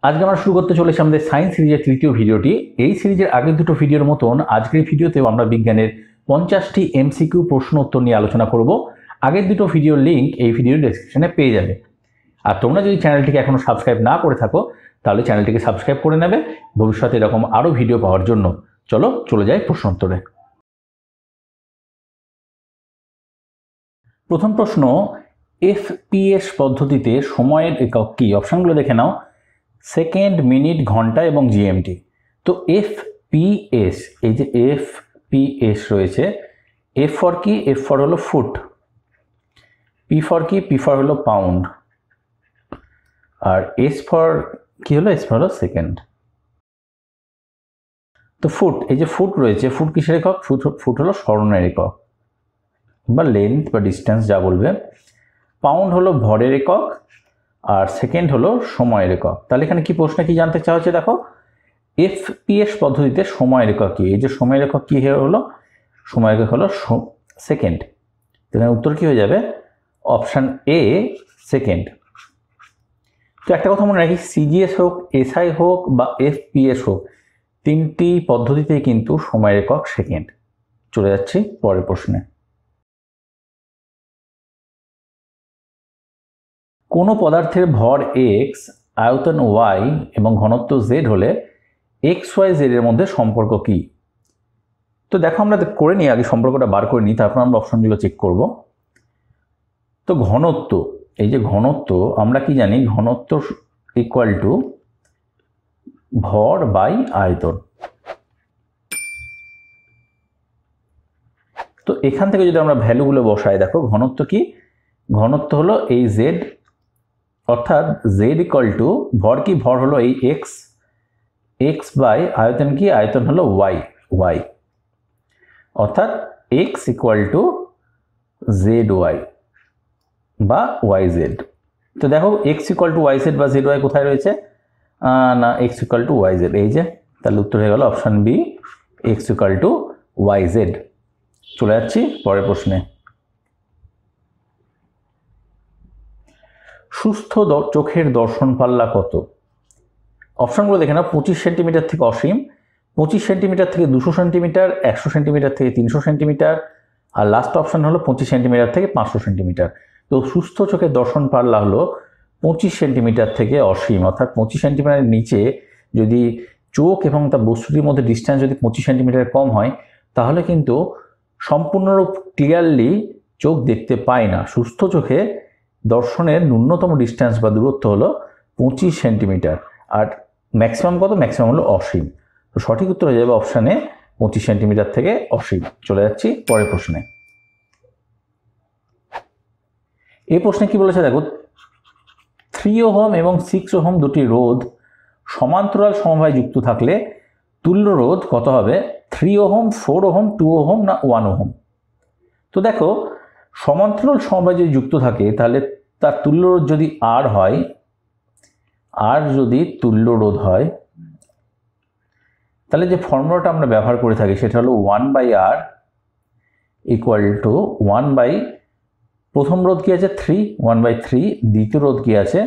আজকে আমরা শুরু করতে চলেছি আমাদের সায়েন্স সিরিজের তৃতীয় ভিডিওটি। এই সিরিজের আগের দুটো ভিডিওর মতন আজকের ভিডিওতেও আমরা বিজ্ঞানের 50টি এমসিকিউ প্রশ্ন উত্তর নিয়ে আলোচনা করব। আগের দুটো ভিডিওর লিঙ্ক এই ভিডিওর ডেসক্রিপশনে পেয়ে যাবে। আর তোমরা যদি চ্যানেলটিকে এখনো সাবস্ক্রাইব না করে থাকো তাহলে চ্যানেলটিকে সাবস্ক্রাইব করে নেবে ভবিষ্যতে এরকম আরও ভিডিও পাওয়ার জন্য। চলে যাই প্রশ্ন উত্তরে। প্রথম প্রশ্ন, এফপিএস পদ্ধতিতে সময়ের একক কি? অপশনগুলো দেখে নাও। সেকেন্ড, মিনিট, ঘন্টা এবং জিএমটি। তো এফপিএস, এই যে এফপিএস রয়েছে, এফ ফর কি? এফ ফর হলো ফুট। পি ফর কি? পি ফর হলো পাউন্ড। আর এস ফর কি হলো? এস ফর হলো সেকেন্ড। তো ফুট, এই যে ফুট রয়েছে, ফুট কিসের একক? ফুট হলো স্মরণের একক বা লেন্থ বা ডিস্টেন্স যা বলবে। পাউন্ড হলো ভরের একক আর সেকেন্ড হলো সময়ের একক। তাহলে এখানে কি প্রশ্ন কি জানতে চাওয়া হচ্ছে? দেখো, এফপিএস পদ্ধতিতে সময়ের একক কি? এই যে সময়ের একক কি হলো? সময়ের একক হলো সেকেন্ড। এখানে উত্তর কি হয়ে যাবে? Option A, second. তো একটা কথা মনে রাখি, সিজিএস হোক, এসআই হোক বা এফপিএস হোক, তিনটি পদ্ধতিতেই কিন্তু সময়ের একক সেকেন্ড। চলে যাচ্ছি পরের প্রশ্নে। কোনো পদার্থের ভর এক্স, আয়তন ওয়াই এবং ঘনত্ব জেড হলে এক্স ওয়াই জেড এর মধ্যে সম্পর্ক কি? তো দেখো, আমরা করে নিই আগে, সম্পর্কটা বার করে নিই, তারপর আমরা অপশনগুলো চেক করব। তো ঘনত্ব, এই যে ঘনত্ব, আমরা কি জানি? ঘনত্ব ইকুয়াল টু ভর বাই আয়তন। তো এখান থেকে যদি আমরা ভ্যালুগুলো বসাই, দেখো ঘনত্ব কি? ঘনত্ব হলো এই জেড, অর্থাৎ জেড ইকুয়াল টু ভর কি? ভর হলো এই এক্স, এক্স বাই আয়তন কি? আয়তন হলো ওয়াই, ওয়াই, অর্থাৎ X equal to Z Y বা ওয়াই জেড। তো দেখো, X equal to Y Z বা জেড ওয়াই কোথায় রয়েছে? না, X equal to Y Z, এই যে। তাহলে উত্তর হয়ে গেল option B, X equal to Y Z. চলে যাচ্ছি পরের প্রশ্নে। সুস্থ চোখের দর্শন পাল্লা কত? অপশনগুলো দেখে নাও। 25 সেন্টিমিটার থেকে অসীম, 25 সেন্টিমিটার থেকে 200 সেন্টিমিটার, 100 সেন্টিমিটার থেকে 300 সেন্টিমিটার, আর লাস্ট অপশন হলো 25 সেন্টিমিটার থেকে 500 সেন্টিমিটার। তো সুস্থ চোখের দর্শন পাল্লা হলো 25 সেন্টিমিটার থেকে অসীম, অর্থাৎ 25 সেন্টিমিটারের নিচে যদি চোখ এবং তার বস্তুটির মধ্যে ডিস্টেন্স যদি 25 সেন্টিমিটার কম হয় তাহলে কিন্তু সম্পূর্ণরূপ ক্লিয়ারলি চোখ দেখতে পায় না। সুস্থ চোখে দর্শনের ন্যূনতম ডিস্টেন্স বা দূরত্ব হলো 25 সেন্টিমিটার, আর ম্যাক্সিমাম কত? ম্যাক্সিমাম হলো অসীম। তো সঠিক উত্তর হয়ে যাবে অপশানে 25 সেন্টিমিটার থেকে অসীম। চলে যাচ্ছি পরের প্রশ্নে। এই প্রশ্নে কি বলেছে দেখো, 3 ওহম এবং 6 ওহম দুটি রোধ সমান্তরাল সমবায়ে যুক্ত থাকলে তুল্য রোধ কত হবে? 3 ওহম, 4 ওহম, 2 ওহম না 1 ওহম? তো দেখো, সমান্তরাল সমবায়ে যদি যুক্ত থাকে তাহলে তার তুল্য রোধ যদি আর হয়, আর যদি তুল্য রোধ হয়, তাহলে যে ফর্মুলাটা আমরা ব্যবহার করে থাকি সেটা হলো 1/r ইকুয়াল টু 1 বাই, প্রথম রোধ কি আছে? 3, 1/3, দ্বিতীয় রোধ কি আছে?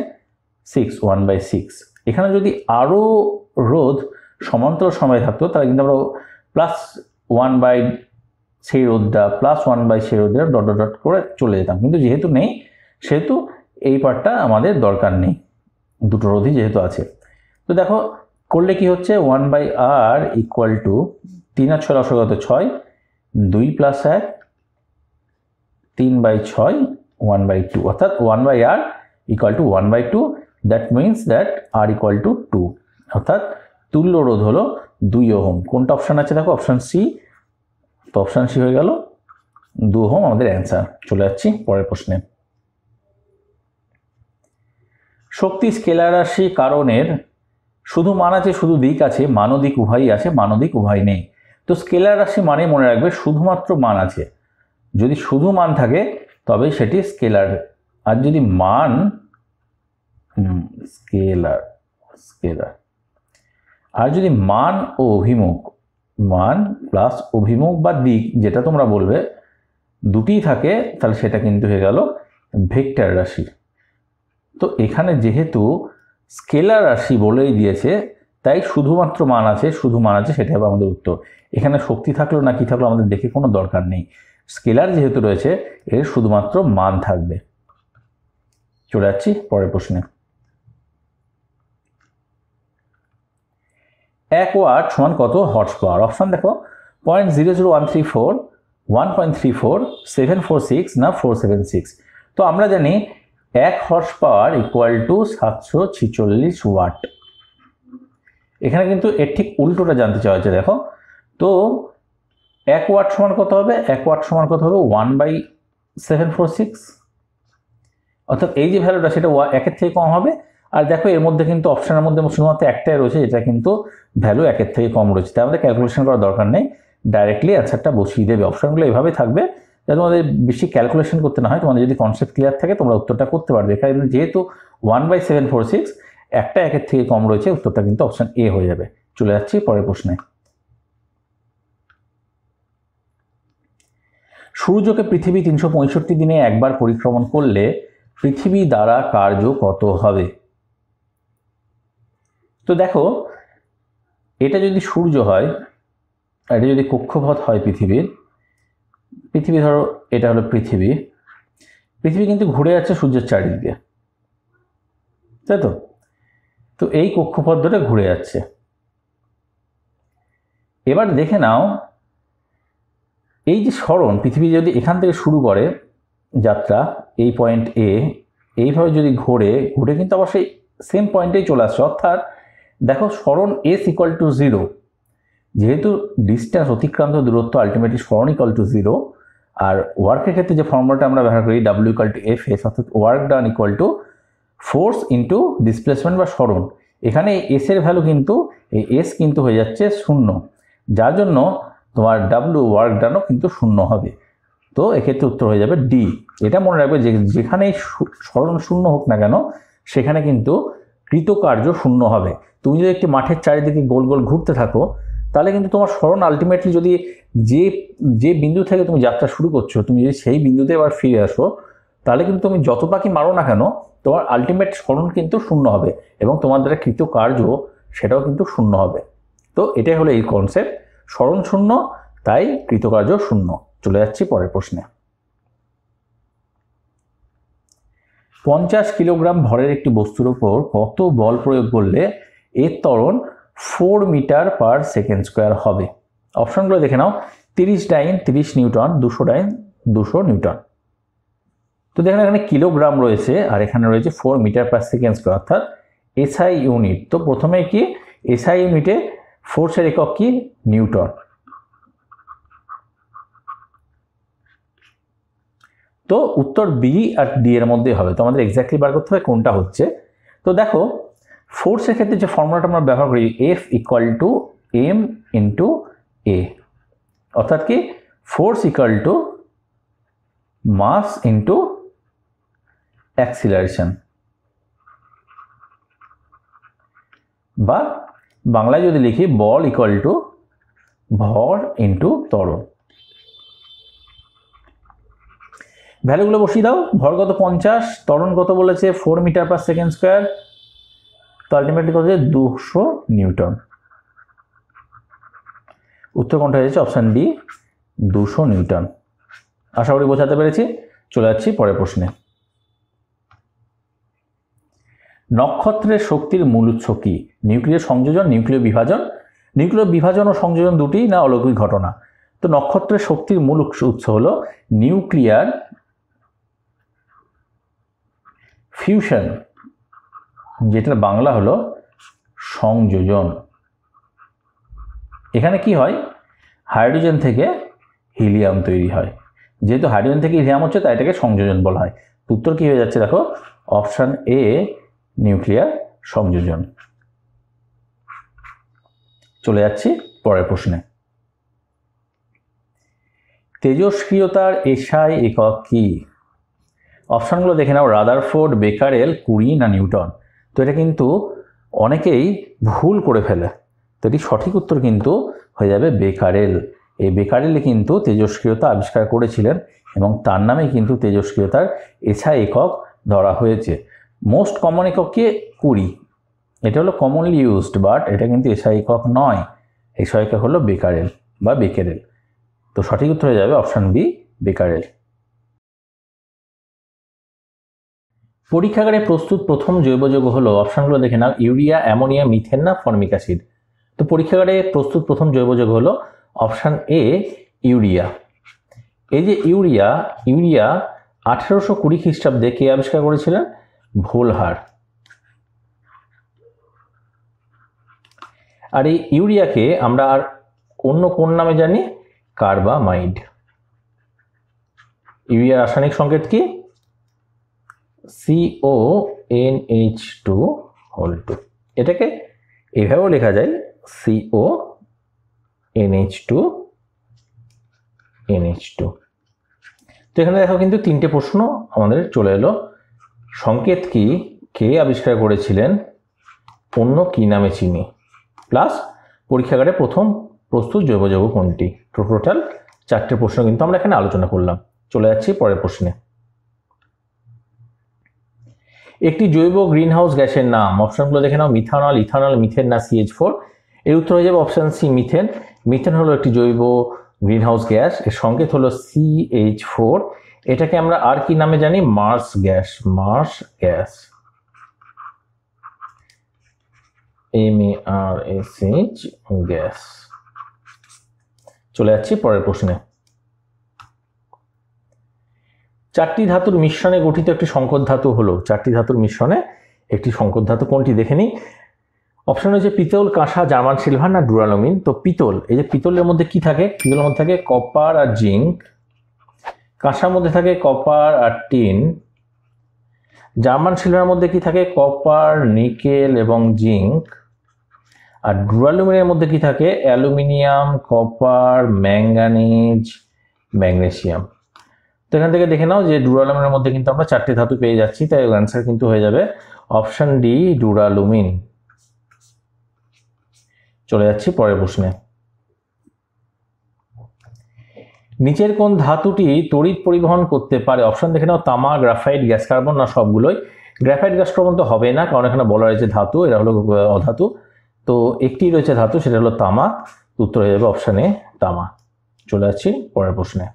6, 1/6। এখানে যদি আরও রোধ সমান্তরাল সময়ে থাকতো তাহলে কিন্তু আমরা প্লাস 1 বাই সেই রোধটা, প্লাস 1 বাই সেই রোধটা ডট ডট ডট করে চলে যেতাম, কিন্তু যেহেতু নেই সেহেতু এই পার্টটা আমাদের দরকার নেই, দুটো রোধই যেহেতু আছে। তো দেখো করলে কি হচ্ছে, 1/r ইকুয়াল টু 3 আর 6 লসাগু কত? 6, 2 প্লাস 1, 3/6, 1/2, অর্থাৎ 1/r equal to 1/2। That means that r equal to 2, অর্থাৎ তুল্য রোধ হলো 2 ওহম। কোনটা অপশান আছে? দেখো অপশান সি। তো অপশান সি হয়ে গেল 2 ওহম আমাদের অ্যান্সার। চলে যাচ্ছি পরের প্রশ্নে। শক্তি স্কেলার রাশি কারণের শুধু মান আছে, শুধু দিক আছে, মান ও দিক উভয়ই আছে, মান ও দিক উভয় নেই। তো স্কেলার রাশি মানে মনে রাখবে শুধুমাত্র মান আছে। যদি শুধু মান থাকে তবে সেটি স্কেলার, আর যদি মান স্কেলার, আর যদি মান ও অভিমুখ, মান প্লাস অভিমুখ বা দিক যেটা তোমরা বলবে, দুটিই থাকে তাহলে সেটা কিন্তু হয়ে গেল ভেক্টর রাশি। তো এখানে যেহেতু স্কেলার রাশি বলেই দিয়েছে, তাই শুধুমাত্র মান আছে, শুধু মান আছে, সেটা হবে আমাদের উত্তর। এখানে শক্তি থাকলো না কি থাকলো আমাদের দেখে কোনো দরকার নেই, স্কেলার যেহেতু রয়েছে এর শুধুমাত্র মান থাকবে। চলে যাচ্ছি পরের প্রশ্নে। 1 ওয়াট সমান কত হর্স পাওয়ার? অপশন দেখো 0.00134, 1.34, 746 না 476। তো আমরা জানি 1 horse power equal to 746 watt. এখানে কিন্তু এর ঠিক উল্টোটা জানতে চাওয়া হয়েছে। দেখো তো 1 ওয়াট সমান কত হবে? 1 ওয়াট সমান কত হবে? 1/746, অর্থাৎ এই যে ভ্যালুটা সেটা 1-এর থেকে কম হবে। আর দেখো এর মধ্যে কিন্তু অপশনের মধ্যে শুধুমাত্র একটাই রয়েছে, যেটা কিন্তু ভ্যালু 1-এর থেকে কম রয়েছে, তাই আমাদের ক্যালকুলেশন করার দরকার নেই, ডাইরেক্টলি অ্যান্সারটা বসিয়ে দেবে। অপশনগুলো এভাবে থাকবে যাতে তোমাদের বেশি ক্যালকুলেশন করতে না হয়, তোমাদের যদি কনসেপ্ট ক্লিয়ার থাকে তোমরা উত্তরটা করতে পারবে। এখানে যেহেতু 1/746 একটা 1-এর থেকে কম রয়েছে, উত্তরটা কিন্তু অপশন এ হয়ে যাবে। চলে যাচ্ছি পরের প্রশ্নে। সূর্যকে পৃথিবী 365 দিনে একবার পরিক্রমণ করলে পৃথিবী দ্বারা কার্য কত হবে? তো দেখো এটা যদি সূর্য হয়, এটা যদি কক্ষপথ হয় পৃথিবী ধরো এটা হলো পৃথিবী কিন্তু ঘুরে যাচ্ছে সূর্যের চারিদিকে, তাই তো? তো এই কক্ষপথ ধরে ঘুরে যাচ্ছে। এবার দেখে নাও এই যে সরণ, পৃথিবী যদি এখান থেকে শুরু করে যাত্রা এই পয়েন্ট এ, এইভাবে যদি ঘুরে কিন্তু আবার সেই সেম পয়েন্টেই চলে আসছে, অর্থাৎ দেখো সরণ s = 0, যেহেতু ডিস্টেন্স অতিক্রান্ত দূরত্ব আলটিমেটলি সরণ = 0, আর ওয়ার্কের ক্ষেত্রে যে ফর্মুলাটা আমরা ব্যবহার করি W = Fs, অর্থাৎ work done = force into displacement বা সরণ। এখানে এস এর ভ্যালু কিন্তু এই এস কিন্তু হয়ে যাচ্ছে 0, যার জন্য তোমার W ওয়ার্ক ডানও কিন্তু 0 হবে। তো এক্ষেত্রে উত্তর হয়ে যাবে ডি। এটা মনে রাখবে যে যেখানেই সরণ 0 হোক না কেন সেখানে কিন্তু কৃতকার্য 0 হবে। তুমি যদি একটি মাঠের চারিদিকে গোল গোল ঘুরতে থাকো তাহলে কিন্তু তোমার সরণ আলটিমেটলি যদি যে বিন্দু থেকে তুমি যাত্রা শুরু করছো, তুমি যদি সেই বিন্দুতে এবার ফিরে আসো তাহলে কিন্তু তুমি যত পাখি মারো না কেন তোমার আলটিমেট সরণ কিন্তু 0 হবে, এবং তোমার দ্বারা কৃতকার্য সেটাও কিন্তু 0 হবে। তো এটাই হলো এই কনসেপ্ট, সরণ 0 তাই কৃতকার্য 0। চলে যাচ্ছি পরের প্রশ্নে। 50 কিলোগ্রাম ভরের একটি বস্তুর উপর কত বল প্রয়োগ করলে এর ত্বরণ 4 মিটার/সেকেন্ড স্কোয়ার হবে? অপশনগুলো দেখে নাও। 30 ডাইন 30 নিউটন, 200 ডাইন 200 নিউটন। তো দেখেন এখানে কিলোগ্রাম রয়েছে আর এখানে রয়েছে 4 মিটার/সেকেন্ড স্কোয়ার, অর্থাৎ এসআই ইউনিট। তো প্রথমে কি এসআই ইউনিটে ফোর্সের একক কি? নিউটন। তো উত্তর বি আর ডি এর মধ্যে হবে। তো আমাদের এক্স্যাক্টলি বার করতে হবে কোনটা হচ্ছে। তো দেখো ফোর্সের ক্ষেত্রে যে ফর্মুলাটা আমরা ব্যবহার করি F = m × a, অর্থাৎ কি ফোর্স = মাস ইন্টু অ্যাক্সিলারেশন, বা বাংলায় যদি লিখি বল = ভর ইন্টু ত্বরণ। ভ্যালুগুলো বসিয়ে দাও। ভর কত 50, ত্বরণ কত বলেছে 4 মিটার/সেকেন্ড স্কোয়ার, তো আলটিমেটলি কত 200 নিউটন। উত্তর কোনটা হয়েছে? Option D 200 Newton. আশা করি বোঝাতে পেরেছি। চলে যাচ্ছি পরের প্রশ্নে। নক্ষত্রের শক্তির মূল উৎস কি? নিউক্লিয় সংযোজন, নিউক্লিয় বিভাজন? নিউক্লিয় বিভাজন ও সংযোজন দুটি না অলৌকিক ঘটনা? তো নক্ষত্রের শক্তির মূল উৎস হলো নিউক্লিয়ার ফিউশন, যেটার বাংলা হলো সংযোজন। এখানে কি হয়? হাইড্রোজেন থেকে হিলিয়াম তৈরি হয়। যেহেতু হাইড্রোজেন থেকে হিলিয়াম হচ্ছে তাই এটাকে সংযোজন বলা হয়। উত্তর কি হয়ে যাচ্ছে দেখো? অপশন এ নিউক্লিয়ার সংযোজন। চলে যাচ্ছি পরের প্রশ্নে। তেজস্ক্রিয়তার এসআই একক কি? অপশনগুলো দেখে নাও। রাদারফোর্ড, বেকারেল, কুরি না নিউটন? তো এটা কিন্তু অনেকেই ভুল করে ফেলে, তো এটি সঠিক উত্তর কিন্তু হয়ে যাবে বেকারেল। এই বেকারেলে কিন্তু তেজস্ক্রিয়তা আবিষ্কার করেছিলেন এবং তার নামেই কিন্তু তেজস্ক্রিয়তার এসআই একক ধরা হয়েছে। মোস্ট কমন একক কি? কুরি। এটা হলো কমনলি ইউজড, বাট এটা কিন্তু এসআই একক নয়। এসআই একক হলো বেকারেল বা বেকেরেল। তো সঠিক উত্তর হয়ে যাবে অপশান বি, বেকারেল। পরীক্ষাগারে প্রস্তুত প্রথম জৈব যৌগ হলো, অপশানগুলো দেখে নাও, ইউরিয়া, অ্যামোনিয়া, মিথেন না ফর্মিক অ্যাসিড। তো পরীক্ষাগারে প্রস্তুত প্রথম জৈব যৌগ হলো অপশান এ, ইউরিয়া। এই যে ইউরিয়া 1820 খ্রিস্টাব্দে কে আবিষ্কার করেছিলেন? ভোলহার। আর এই ইউরিয়াকে আমরা আর অন্য কোন নামে জানি? কার্বামাইড। ইউরিয়ার রাসায়নিক সংকেত কি? CONH2। এটাকে এভাবেও লেখা যায় CONH2NH2। তো এখানে দেখো কিন্তু 3টে প্রশ্ন আমাদের চলে এলো। সংকেত কি? কে আবিষ্কার করেছিলেন? অন্য কি নামে চিনি? প্লাস পরীক্ষাগারে প্রথম প্রস্তুত জৈব যৌগ কোনটি? টোটাল 4টে প্রশ্ন কিন্তু আমরা এখানে আলোচনা করলাম। চলে যাচ্ছি পরের প্রশ্নে। একটি জৈব গ্রিনহাউস গ্যাসের নাম, অপশনগুলো দেখে নাও, মিথানল, ইথানল, মিথেন না CH4। এর উত্তর হয়ে যাবে অপশন সি, মিথেন। মিথেন হলো একটি জৈব গ্রিনহাউস গ্যাস, এর সংকেত হলো CH4। এটাকে আমরা আর কি নামে জানি? Mars gas. Mars gas, MARSH gas. চলে যাচ্ছি পরের প্রশ্নে। 4টি ধাতুর মিশ্রণে গঠিত একটি সংকর ধাতু হলো, 4টি ধাতুর মিশ্রণে একটি সংকর ধাতু কোনটি? দেখে নিই। অপশন হচ্ছে পিতল, কাঁসা, জার্মান সিলভার না ডুরালুমিন। তো পিতল, এই যে পিতলের মধ্যে কি থাকে? পিতলের মধ্যে থাকে কপার আর জিঙ্ক। কাঁসার মধ্যে থাকে কপার আর টিন। জার্মান সিলভারের মধ্যে কি থাকে? কপার, নিকেল এবং জিঙ্ক। আর ডুরালুমিনের মধ্যে কি থাকে? Aluminium, copper, manganese, magnesium. তো এখান থেকে দেখে নাও যে ডুরালুমিনের মধ্যে কিন্তু আমরা 4টে ধাতু পেয়ে যাচ্ছি, তাই অ্যান্সার কিন্তু হয়ে যাবে অপশন ডি, ডুরালুমিন। চলে যাচ্ছি পরের প্রশ্নে। নিচের কোন ধাতুটি তড়িৎ পরিবহন করতে পারে? অপশন দেখে নাও, তামা, গ্রাফাইট, গ্যাস কার্বন না সবগুলোই। গ্রাফাইট গ্যাস কার্বন তো হবে না, কারণ এখানে বলা রয়েছে ধাতু, এরা হলো অধাতু। তো একটি রয়েছে ধাতু, সেটা হলো তামা। উত্তর হয়ে যাবে অপশন এ, তামা। চলে যাচ্ছি পরের প্রশ্নে।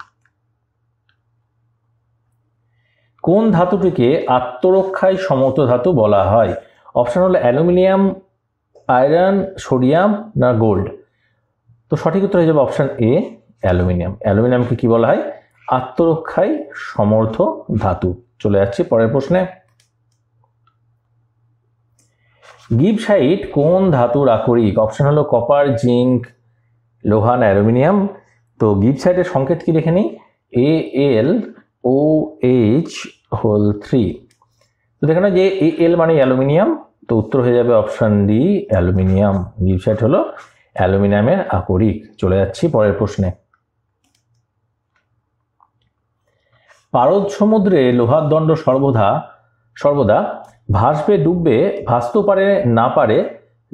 কোন ধাতুটিকে আত্মরক্ষায় সমর্থ ধাতু বলা হয়? অপশন হলো অ্যালুমিনিয়াম, আয়রন, সোডিয়াম না গোল্ড। তো সঠিক উত্তর হয়ে যাবে অপশন এ, অ্যালুমিনিয়াম। অ্যালুমিনিয়ামকে কি বলা হয়? আত্মরক্ষায় সমর্থ ধাতু। চলে যাচ্ছি পরের প্রশ্নে। গিবসাইট কোন ধাতুর আকরিক? অপশন হলো কপার, জিঙ্ক, লোহা না অ্যালুমিনিয়াম। তো গিবসাইটের সংকেত কি দেখে নিই, AlOH3। তো দেখে না যে Al মানে অ্যালুমিনিয়াম, তো উত্তর হয়ে যাবে অপশন ডি, অ্যালুমিনিয়াম। গিবসাইট হলো অ্যালুমিনিয়ামের আকরিক। চলে যাচ্ছি পরের প্রশ্নে। পারদ সমুদ্রে লোহার দণ্ড সর্বদা ভাসবে ডুববে, ভাসতেও পারে না পারে,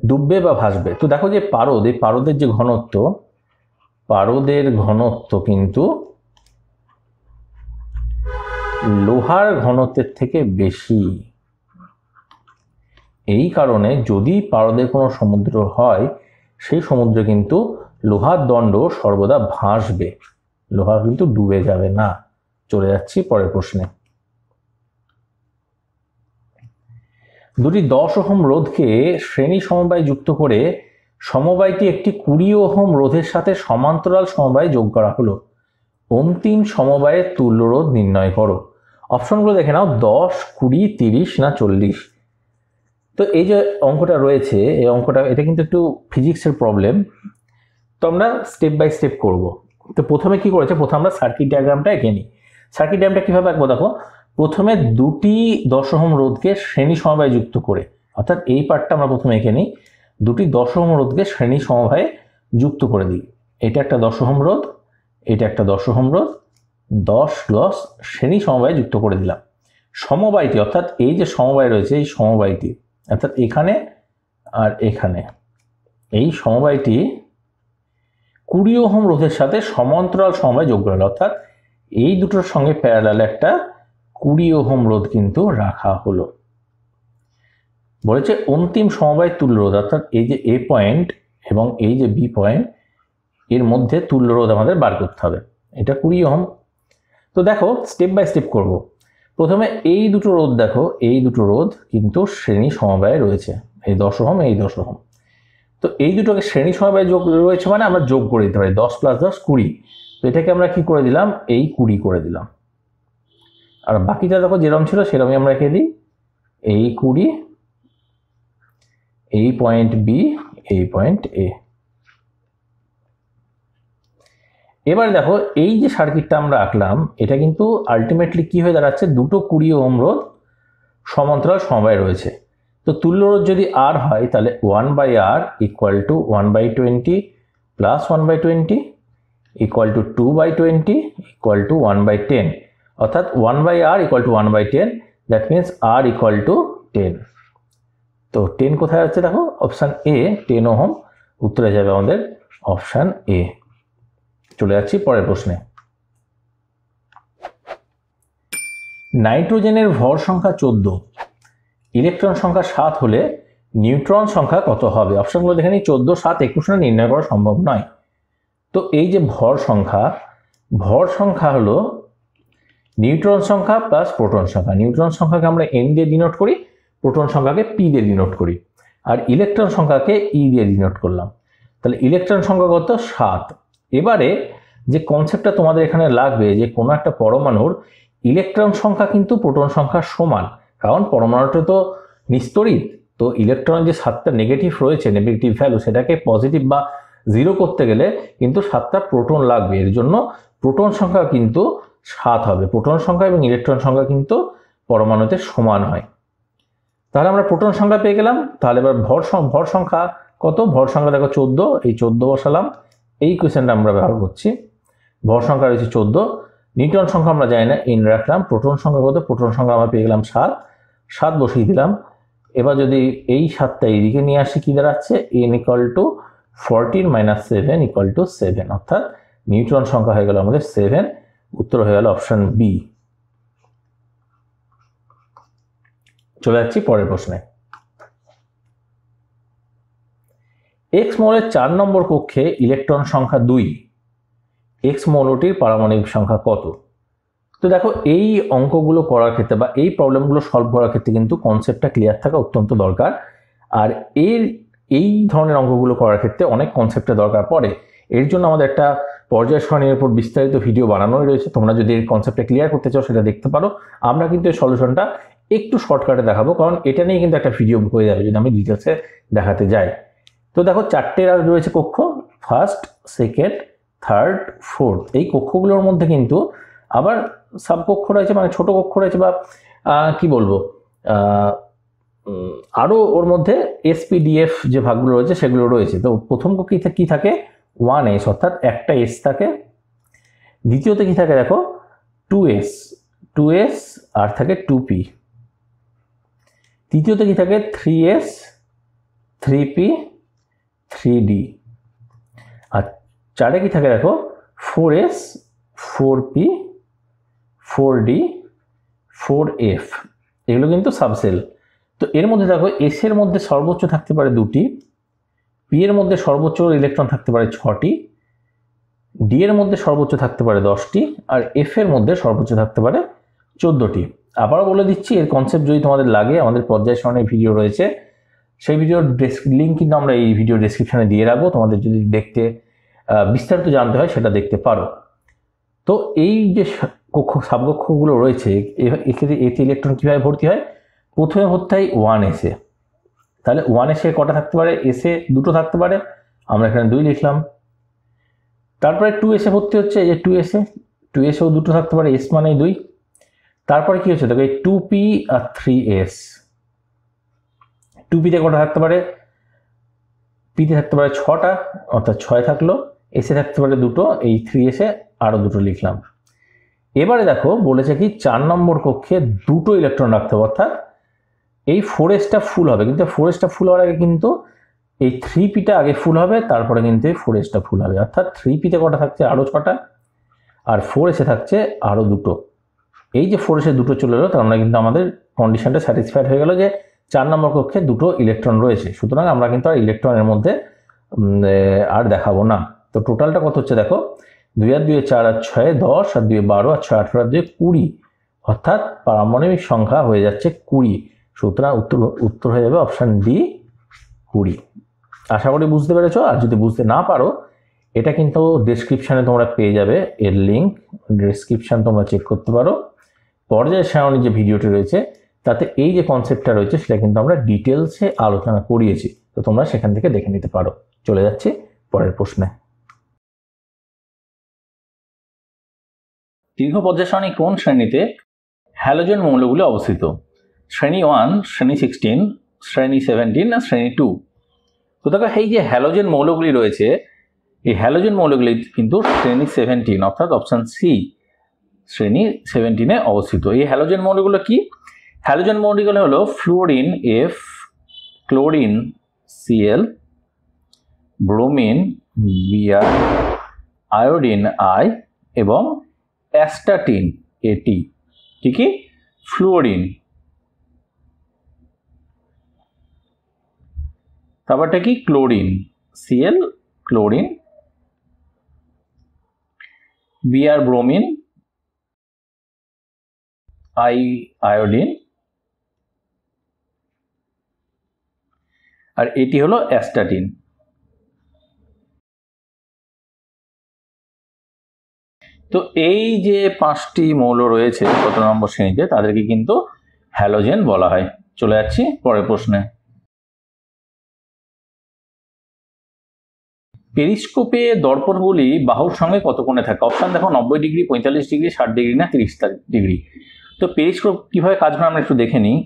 ডুববে বা ভাসবে। তো দেখো যে পারদ, এই পারদের যে ঘনত্ব, পারদের ঘনত্ব কিন্তু লোহার ঘনত্বের থেকে বেশি। এই কারণে যদি পারদের কোনো সমুদ্র হয়, সেই সমুদ্রে কিন্তু লোহার দণ্ড সর্বদা ভাসবে, লোহা কিন্তু ডুবে যাবে না। চলে যাচ্ছি পরের প্রশ্নে। দুটি 10 ওহম রোধকে শ্রেণী সমবায় যুক্ত করে সমবায়টি একটি 20 ওহম রোধের সাথে সমান্তরাল সমবায় যোগ করা হলো। অন্তিম সমবায়ের তুল্য রোধ নির্ণয় করো। অপশনগুলো দেখে নাও, 10, 20, 30 না 40। তো এই যে অঙ্কটা রয়েছে, এই অঙ্কটা এটা কিন্তু একটু ফিজিক্সের প্রবলেম, তো আমরা স্টেপ বাই স্টেপ করব। তো প্রথমে কি করেছে, প্রথমে আমরা সার্কিট ডায়াগ্রামটা এঁকে নিই। সার্কিট ডায়াগ্রামটা কিভাবে আঁকবো দেখো, প্রথমে দুটি 10 ওহম রোধকে শ্রেণী সমবায় যুক্ত করে, অর্থাৎ এই পার্টটা আমরা প্রথমে এঁকে নিই। দুটি 10 ওহম রোধকে শ্রেণী সমবায়ে যুক্ত করে দিই। এটা একটা 10 ওহম রোধ, এটা একটা 10 ওহম রোধ, 10 শ্রেণী সমবায়ে যুক্ত করে দিলাম। সমবায়টি অর্থাৎ এই যে সমবায় রয়েছে, এই সমবায়টি অর্থাৎ এখানে আর এখানে, এই সমবায়টি 20 ওহম রোধের সাথে সমান্তরাল সমবায় যোগ করা হলো, অর্থাৎ এই দুটোর সঙ্গে প্যারালাল একটা 20 ওহম রোধ কিন্তু রাখা হলো। বলেছে অন্তিম সমবায়ের তুল্য রোধ, অর্থাৎ এই যে এ পয়েন্ট এবং এই যে বি পয়েন্ট এর মধ্যে তুল্য রোধ আমাদের বার করতে হবে। এটা 20 ওহম। তো দেখো স্টেপ বাই স্টেপ করব। প্রথমে এই দুটো রোধ দেখো, এই দুটো রোধ কিন্তু শ্রেণী সমবায়ে রয়েছে, এই 10 ওহম, এই 10 ওহম। তো এই দুটোকে শ্রেণী সমবায়ে যোগ রয়েছে মানে আমরা যোগ করে দিতে পারি, 10 + 10 20। তো এটাকে আমরা কি করে দিলাম, এই 20 করে দিলাম। আর বাকিটা দেখো যেরকম ছিল সেরকমই আমরা রেখে দিই, এই 20, এই পয়েন্ট বি, এই পয়েন্ট এ। এবার দেখো এই যে সার্কিটটা আমরা আঁকলাম এটা কিন্তু আলটিমেটলি কি হয়ে দাঁড়াচ্ছে, দুটো 20 ওহম রোধ সমান্তরাল সমবায়ে রয়েছে। তো তুল্য রোধ যদি আর হয় তাহলে 1/r = 1/20 + 1/20 = 2/20 = 1/10, অর্থাৎ 1/r = 1/10, দ্যাট মিনস r = 10। তো 10 কোথায় আছে দেখো, অপশান এ 10 ওহম, উত্তরে যাবে আমাদের অপশান এ। চলে যাচ্ছি পরের প্রশ্নে। নাইট্রোজেনের ভর সংখ্যা 14, ইলেকট্রন সংখ্যা 7 হলে নিউট্রন সংখ্যা কত হবে? অপশনগুলো দেখে নিই। 14, 7, 21 নির্ণয় করা সম্ভব নয়। তো এই যে ভর সংখ্যা হলো নিউট্রন সংখ্যা প্লাস প্রোটন সংখ্যা। নিউট্রন সংখ্যাকে আমরা n দিয়ে ডিনোট করি, প্রোটন সংখ্যাকে p দিয়ে ডিনোট করি, আর ইলেকট্রন সংখ্যাকে e দিয়ে ডিনোট করলাম। তাহলে ইলেকট্রন সংখ্যা কত? 7। এবারে যে কনসেপ্টটা তোমাদের এখানে লাগবে যে কোনো একটা পরমাণুর ইলেকট্রন সংখ্যা কিন্তু প্রোটন সংখ্যার সমান, কারণ পরমাণুটা তো নিস্তড়িত। তো ইলেকট্রনের যে 7টা নেগেটিভ রয়েছে, নেগেটিভ ভ্যালু, সেটাকে পজিটিভ বা 0 করতে গেলে কিন্তু 7টা প্রোটন লাগবে। এর জন্য প্রোটন সংখ্যা কিন্তু 7 হবে। প্রোটন সংখ্যা এবং ইলেকট্রন সংখ্যা কিন্তু পরমাণুতে সমান হয়। তাহলে আমরা প্রোটন সংখ্যা পেয়ে গেলাম। তাহলে এবার ভর সংখ্যা কত? ভর সংখ্যা দেখো 14, এই 14 বসালাম। এই কোয়েশ্চেনটা আমরা ব্যবহার করছি। ভর সংখ্যা রয়েছে 14, নিউট্রন সংখ্যা আমরা জানি না, n রাখলাম। প্রোটন সংখ্যা কত? প্রোটন সংখ্যা আমরা পেয়ে গেলাম 7 বসিয়ে দিলাম। এবার যদি এই 7টা এইদিকে নিয়ে আসি কি দাঁড়াচ্ছে, n = 14 - 7 = 7, অর্থাৎ নিউট্রন সংখ্যা হয়ে গেল আমাদের 7। উত্তর হয়ে গেল অপশন বি। চলে যাচ্ছি পরের প্রশ্নে। এক্স মৌলের 4 নম্বর কক্ষে ইলেকট্রন সংখ্যা 2, এক্স মৌলটির পারমাণবিক সংখ্যা কত? তো দেখো এই অঙ্কগুলো করার ক্ষেত্রে বা এই প্রবলেমগুলো সলভ করার ক্ষেত্রে কিন্তু কনসেপ্টটা ক্লিয়ার থাকা অত্যন্ত দরকার। আর এই ধরনের অঙ্কগুলো করার ক্ষেত্রে অনেক কনসেপ্টের দরকার পড়ে। এর জন্য আমাদের একটা পর্যায় সারণীর উপর বিস্তারিত ভিডিও বানানোই রয়েছে। তোমরা যদি এই কনসেপ্টটা ক্লিয়ার করতে চাও সেটা দেখতে পারো। আমরা কিন্তু এই সলিউশনটা একটু শর্টকাটে দেখাবো, কারণ এটা নিয়ে কিন্তু একটা ভিডিও হয়ে যাবে যদি আমি ডিটেলসে দেখাতে যাই। তো দেখো 4টে রয়েছে কক্ষ, 1st, 2nd, 3rd, 4th। এই কক্ষগুলোর মধ্যে কিন্তু আবার সাবকক্ষ রয়েছে, মানে ছোট কক্ষ রয়েছে, বা কি বলবো, আরও ওর মধ্যে SPDF যে ভাগগুলো রয়েছে সেগুলো রয়েছে। তো প্রথম কক্ষে কি থাকে? 1s, অর্থাৎ একটা s থাকে। দ্বিতীয়তে কি থাকে দেখো 2s আর থাকে 2p। তৃতীয়তে কি থাকে 3s, 3p, 3d। আর 4 কি থাকে দেখো 4s, 4p, 4d, 4f। এগুলো কিন্তু সাবসেল। তো এর মধ্যে দেখো s এর মধ্যে সর্বোচ্চ থাকতে পারে 2টি, p এর মধ্যে সর্বোচ্চ ইলেকট্রন থাকতে পারে 6টি, d এর মধ্যে সর্বোচ্চ থাকতে পারে 10টি, আর f এর মধ্যে সর্বোচ্চ থাকতে পারে 14টি। আবারও বলে দিচ্ছি, এর কনসেপ্ট যদি তোমাদের লাগে আমাদের পর্যায় সারণীর ভিডিও রয়েছে, সেই ভিডিওর লিঙ্ক কিন্তু আমরা এই ভিডিও ডেসক্রিপশনে দিয়ে রাখবো। তোমাদের যদি দেখতে বিস্তারিত জানতে হয় সেটা দেখতে পারো। তো এই যে সাবকক্ষগুলো রয়েছে এক্ষেত্রে এতে ইলেকট্রন কীভাবে ভর্তি হয়? প্রথমে ভর্তি হয় 1s এ। তাহলে 1s এ কটা থাকতে পারে? s এ 2টো থাকতে পারে, আমরা এখানে 2 লিখলাম। তারপরে 2s এ ভর্তি হচ্ছে, এই যে 2s এও 2টো থাকতে পারে, s মানে 2। তারপরে কি হচ্ছে দেখো এই 2p আর 3s। 2p তে কটা থাকতে পারে? p তে থাকতে পারে 6টা, অর্থাৎ 6 থাকলো। s এ থাকতে পারে 2টো, এই 3s এ আরও 2টো লিখলাম। এবারে দেখো বলেছে কি 4 নম্বর কক্ষে 2টো ইলেকট্রন রাখতে হবে, অর্থাৎ এই 4sটা ফুল হবে। কিন্তু 4sটা ফুল হওয়ার আগে কিন্তু এই 3pটা আগে ফুল হবে, তারপরে কিন্তু এই 4sটা ফুল হবে। অর্থাৎ 3pতে কটা থাকছে? আরও 6টা, আর 4s এ থাকছে আরও 2টো। এই যে 4s এ 2টো চলে এলো, তার মানে কিন্তু আমাদের কন্ডিশনটা স্যাটিসফাইড হয়ে গেল যে 4 নম্বর কক্ষে দুটো ইলেকট্রন রয়েছে, সুতরাং আমরা কিন্তু আর ইলেকট্রনের মধ্যে আর দেখাবো না। তো টোটালটা কত হচ্ছে দেখো, 2 আর 2 4 আর 6 10 আর 2 12 আর 6 18 আর 2 20, অর্থাৎ পারমাণবিক সংখ্যা হয়ে যাচ্ছে 20। সুতরাং উত্তর হয়ে যাবে অপশান ডি 20। আশা করি বুঝতে পেরেছো। আর যদি বুঝতে না পারো, এটা কিন্তু ডেসক্রিপশানে তোমরা পেয়ে যাবে, এর লিঙ্ক ডেসক্রিপশান তোমরা চেক করতে পারো। পর্যায় সারণীর যে ভিডিওটি রয়েছে তাতে এই যে কনসেপ্টটা রয়েছে সেটা কিন্তু আমরা ডিটেলসে আলোচনা করিয়েছি, তো তোমরা সেখান থেকে দেখে নিতে পারো। চলে যাচ্ছি পরের প্রশ্নে। দীর্ঘ পর্যায় সারণী কোন শ্রেণীতে হ্যালোজেন মৌলগুলি অবস্থিত? শ্রেণী 1, শ্রেণী 16, শ্রেণী 17 না শ্রেণী 2? তো দেখো এই যে হ্যালোজেন মৌলগুলি রয়েছে, এই হ্যালোজেন মৌলগুলি কিন্তু শ্রেণী 17 অর্থাৎ অপশান সি শ্রেণী 17-এ অবস্থিত। এই হ্যালোজেন মৌলগুলো কি? হ্যালোজেন মৌলগুলো হলো fluorine F, chlorine Cl, bromine Br, iodine I এবং অ্যাস্টাটিন এটি। কি ফ্লুরিন, তারপরটা কি chlorine Cl, chlorine, Br bromine, I iodine, আর এটি হলো অ্যাস্টাটিন। তো এই যে 5টি মৌল রয়েছে কত নম্বর শ্রেণীতে, তাদেরকে কিন্তু হ্যালোজেন বলা হয়। চলে যাচ্ছি পরের প্রশ্নে। পেরিস্কোপে দর্পণগুলি বাহুর সঙ্গে কত কোণে থাকে? অপশান দেখো 90 ডিগ্রি, 45 ডিগ্রি, 60 ডিগ্রি না 30 ডিগ্রি। তো পেরিস্কোপ কিভাবে কাজ করে আমরা একটু দেখে নিই।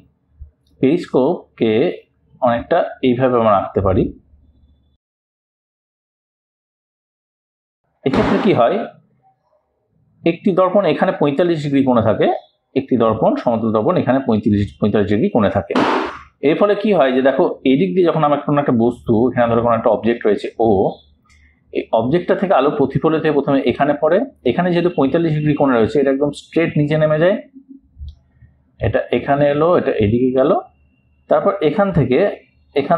পেরিস্কোপকে অনেকটা এইভাবে আমরা আঁকতে পারি। এক্ষেত্রে কি হয়, একটি দর্পণ এখানে 45 ডিগ্রি কোণে থাকে, একটি দর্পণ সমতল দর্পণ এখানে 45 ডিগ্রি কোণে থাকে। এর ফলে কি হয় যে দেখো এই দিক দিয়ে যখন আমার কোনো একটা বস্তু, এখানে ধরো কোনো একটা অবজেক্ট রয়েছে ও, এই অবজেক্টটা থেকে আলো প্রতিফলিত হয়ে প্রথমে এখানে পড়ে, এখানে যেহেতু 45 ডিগ্রি কোণে রয়েছে এটা একদম স্ট্রেট নিচে নেমে যায়, এটা এখানে এলো, এটা এদিকে গেল, তারপর এখান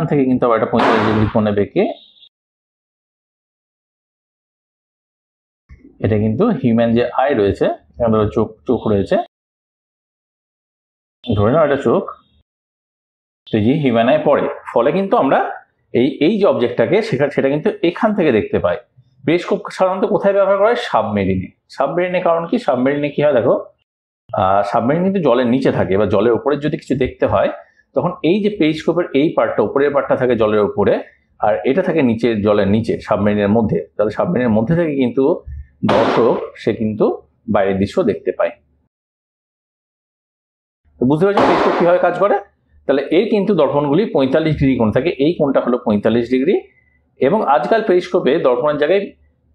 থেকে কিন্তু আবার এটা 45 ডিগ্রি কোণে বেঁকে এটা কিন্তু হিউম্যান যে আই রয়েছে, এখানে ধরো চোখ রয়েছে, ধরে নাও এটা চোখ, তো যে হিউম্যান আই পড়ে, ফলে কিন্তু আমরা এই যে অবজেক্টটাকে সেটা কিন্তু এখান থেকে দেখতে পাই। পেরিস্কোপ সাধারণত কোথায় ব্যবহার করা হয়? সাবমেরিনে। কারণ কি, সাবমেরিনে কি হয় দেখো, সাবমেরিন কিন্তু জলের নিচে থাকে, বা জলের উপরে যদি কিছু দেখতে হয় তখন এই যে পেরিস্কোপের এই পার্টটা, উপরের পার্টটা থাকে জলের উপরে, আর এটা থাকে নিচে, জলের নিচে সাবমেরিনের মধ্যে। তাহলে সাবমেরিনের মধ্যে থেকে কিন্তু দর্শক সে কিন্তু বাইরের দৃশ্য দেখতে পায়। তো বুঝতে পারছো পেরিস্কোপ কিভাবে কাজ করে? তাহলে এর কিন্তু দর্পণগুলি 45 ডিগ্রি কোণ থাকে, এই কোণটা হলো 45 ডিগ্রি, এবং আজকাল পেরিস্কোপে দর্পণের জায়গায়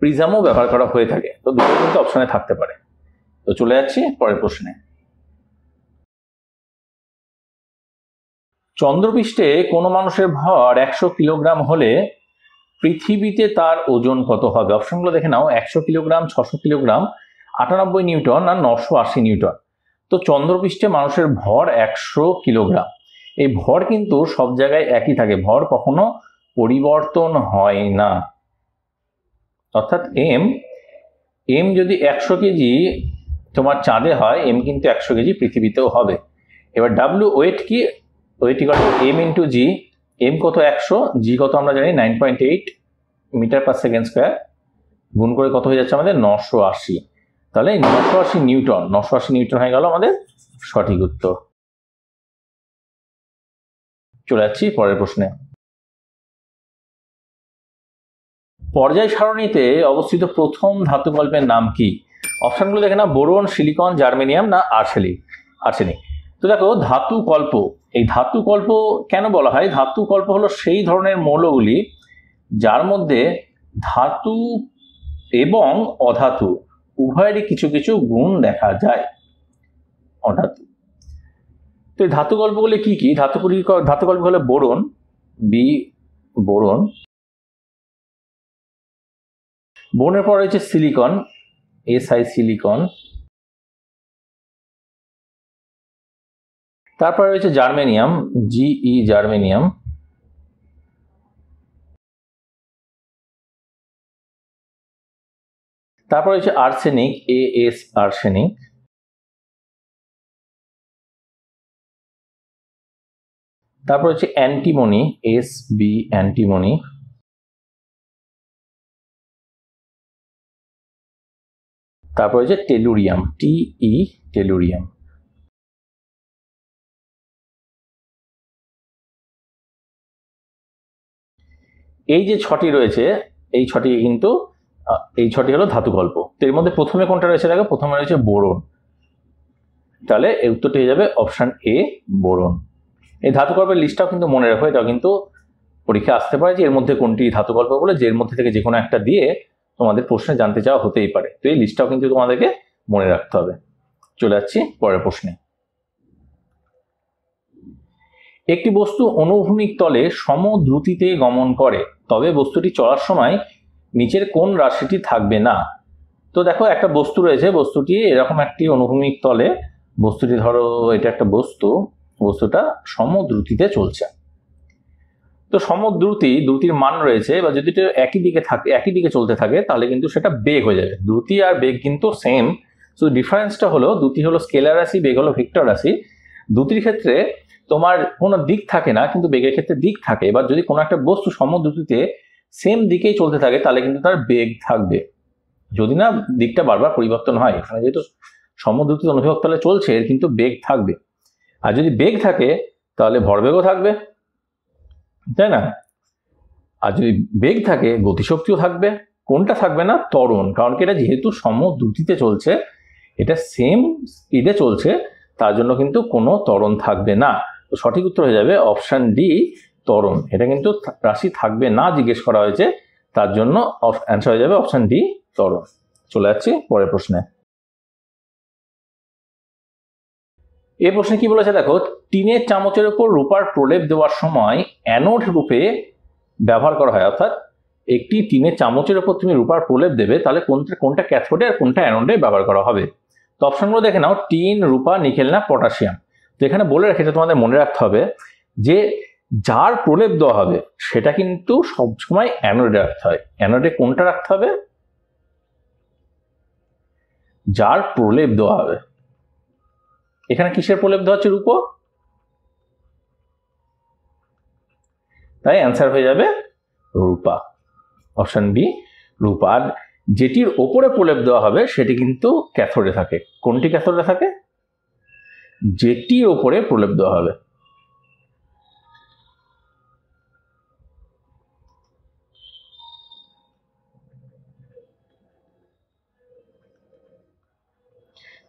প্রিজমও ব্যবহার করা হয়ে থাকে। তো দুটো কিন্তু অপশনে থাকতে পারে। তো চলে যাচ্ছি পরের প্রশ্নে। চন্দ্রপৃষ্ঠে কোনো মানুষের ভর 100 কিলোগ্রাম হলে পৃথিবীতে তার ওজন কত হবে? অপশনগুলো দেখে নাও, 100 কিলোগ্রাম, 600 কিলোগ্রাম, 98 নিউটন আর 980 নিউটন। তো চন্দ্রপৃষ্ঠে মানুষের ভর 100 কিলোগ্রাম। এই ভর কিন্তু সব জায়গায় একই থাকে, ভর কখনো পরিবর্তন হয় না। অর্থাৎ এম যদি 100 কেজি তোমার চাঁদে হয়, এম কিন্তু 100 কেজি পৃথিবীতেও হবে। এবার ডাব্লিউ ওয়েট কি, weight equal to M into G. M কত 100, জি কত আমরা জানি 9.8 মিটার পার সেকেন্ড স্কোয়ার, গুণ করে কত হয়ে যাচ্ছে আমাদের 980। তাহলে 980 নিউটন হয়ে গেল আমাদের সঠিক উত্তর। চলে যাচ্ছি পরের প্রশ্নে। পর্যায় সারণীতে অবস্থিত প্রথম ধাতুকল্পের নাম কি? অপশনগুলো দেখে না, বোরন, সিলিকন, জার্মেনিয়াম না আর্সেনিক। তো দেখো ধাতুকল্প, এই ধাতুকল্প কেন বলা হয়? ধাতুকল্প হলো সেই ধরনের মৌলগুলি যার মধ্যে ধাতু এবং অধাতু উভয়েরই কিছু কিছু গুণ দেখা যায়। অধাতু, তো এই ধাতুকল্পগুলি কি কি? ধাতুকল্প হলো বোরন, বোরন, বোরনের পর রয়েছে সিলিকন, সিলিকন, তারপরে রয়েছে জার্মেনিয়াম, জিই জার্মেনিয়াম। তারপর রয়েছে আর্সেনিক, এএস আর্সেনিক। তারপর হচ্ছে অ্যান্টিমনি, এসবি অ্যান্টিমনি। তারপর হচ্ছে টেলুরিয়াম, টিই টেলুরিয়াম। এই যে ছটি রয়েছে, এই ছটি কিন্তু এই ছটি হলো ধাতুকল্প। তো এর মধ্যে প্রথমে কোনটা রয়েছে দেখো, প্রথমে রয়েছে বোরন। তাহলে এই উত্তরটি হয়ে যাবে অপশন এ, বোরন। এই ধাতুকল্পের লিস্টটাও কিন্তু মনে রাখো, এটাও কিন্তু পরীক্ষা আসতে পারে যে এর মধ্যে কোনটি ধাতুকল্প বলে, যে এর মধ্যে থেকে যে কোনো একটা দিয়ে তোমাদের প্রশ্নে জানতে চাওয়া হতেই পারে। তো এই লিস্টটাও কিন্তু তোমাদেরকে মনে রাখতে হবে। চলে যাচ্ছি পরের প্রশ্নে। একটি বস্তু অনুভূমিক তলে সমদ্রুতিতে গমন করে, তবে বস্তুটি চলার সময় নিচের কোন রাশিটি থাকবে না? তো দেখো একটা বস্তু রয়েছে, বস্তুটি এরকম একটি অনুভূমিক তলে, বস্তুটি ধরো এটা একটা বস্তু, বস্তুটা সমদ্রুতিতে চলছে। তো দ্রুতির মান রয়েছে, বা যদি এটা একই দিকে থাকে, একই দিকে চলতে থাকে, তাহলে কিন্তু সেটা বেগ হয়ে যাবে। দ্রুতি আর বেগ কিন্তু সেম, তো ডিফারেন্সটা হলো দ্রুতি হলো স্কেলার রাশি, বেগ হলো ভেক্টর রাশি। দ্রুতির ক্ষেত্রে তোমার কোনো দিক থাকে না, কিন্তু বেগের ক্ষেত্রে দিক থাকে। এবার যদি কোনো একটা বস্তু সমদ্রুতিতে সেম দিকেই চলতে থাকে, তাহলে কিন্তু তার বেগ থাকবে, যদি না দিকটা বারবার পরিবর্তন হয়। এখানে যেহেতু সমদ্রুতি অনুভব তলে চলছে, এর কিন্তু বেগ থাকবে। আর যদি বেগ থাকে তাহলে ভরবেগও থাকবে, তাই না? আর যদি বেগ থাকে গতিশক্তিও থাকবে। কোনটা থাকবে না? ত্বরণ। কারণ কি, এটা যেহেতু সমদ্রুতিতে চলছে, এটা সেম স্পিডে চলছে, তার জন্য কিন্তু কোনো ত্বরণ থাকবে না। তো সঠিক উত্তর হয়ে যাবে অপশন ডি, ত্বরণ। এটা কিন্তু রাশি থাকবে না জিজ্ঞেস করা হয়েছে, তার জন্য অ্যান্সার হয়ে যাবে অপশন ডি, ত্বরণ। চলে যাচ্ছি পরের প্রশ্নে। এই প্রশ্নে কি বলেছে দেখো, টিনের চামচের উপর রূপার প্রলেপ দেওয়ার সময় অ্যানোড রূপে ব্যবহার করা হয়। অর্থাৎ একটি টিনের চামচের উপর তুমি রূপার প্রলেপ দেবে, তাহলে কোনটা ক্যাথোডে আর কোনটা অ্যানোডে ব্যবহার করা হবে। তো অপশনগুলো দেখে নাও, টিন, রূপা, নিকেল না পটাশিয়াম। তো এখানে বলে রাখি, এটা তোমাদের মনে রাখতে হবে যে যার প্রলেপ দেওয়া হবে সেটা কিন্তু সবসময় অ্যানোডে রাখতে হয়। অ্যানোডে কোনটা রাখতে হবে? যার প্রলেপ দেওয়া হবে। এখানে কিসের প্রলেপ দেওয়া হচ্ছে? রূপো। তাই অ্যান্সার হয়ে যাবে রূপা, অপশন বি, রূপা। আর যেটির ওপরে প্রলেপ দেওয়া হবে সেটি কিন্তু ক্যাথোডে থাকে। কোনটি ক্যাথোডে থাকে? যেটির ওপরে প্রলেপ দেওয়া হবে।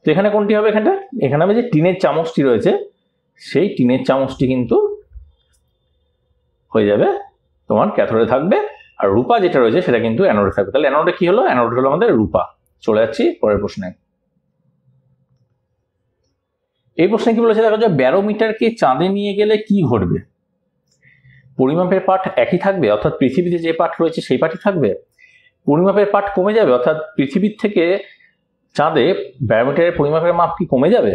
তো এখানে কোনটি হবে? এখানে হবে যে টিনের চামচটি রয়েছে, সেই টিনের চামচটি কিন্তু হয়ে যাবে তোমার ক্যাথোডে থাকবে, আর রূপা যেটা রয়েছে সেটা কিন্তু অ্যানোডে থাকবে। তাহলে অ্যানোডে কি হলো? অ্যানোড হলো আমাদের রূপা। চলে যাচ্ছি পরের প্রশ্নে। এই প্রশ্নে কি বলেছে দেখো, যে ব্যারোমিটারকে চাঁদে নিয়ে গেলে কি ঘটবে? পরিমাপের পাঠ একই থাকবে, অর্থাৎ পৃথিবীতে যে পাঠ রয়েছে সেই পাঠই থাকবে। পরিমাপের পাঠ কমে যাবে, অর্থাৎ পৃথিবীর থেকে চাঁদে ব্যারোমিটারের পরিমাপের মাপ কি কমে যাবে?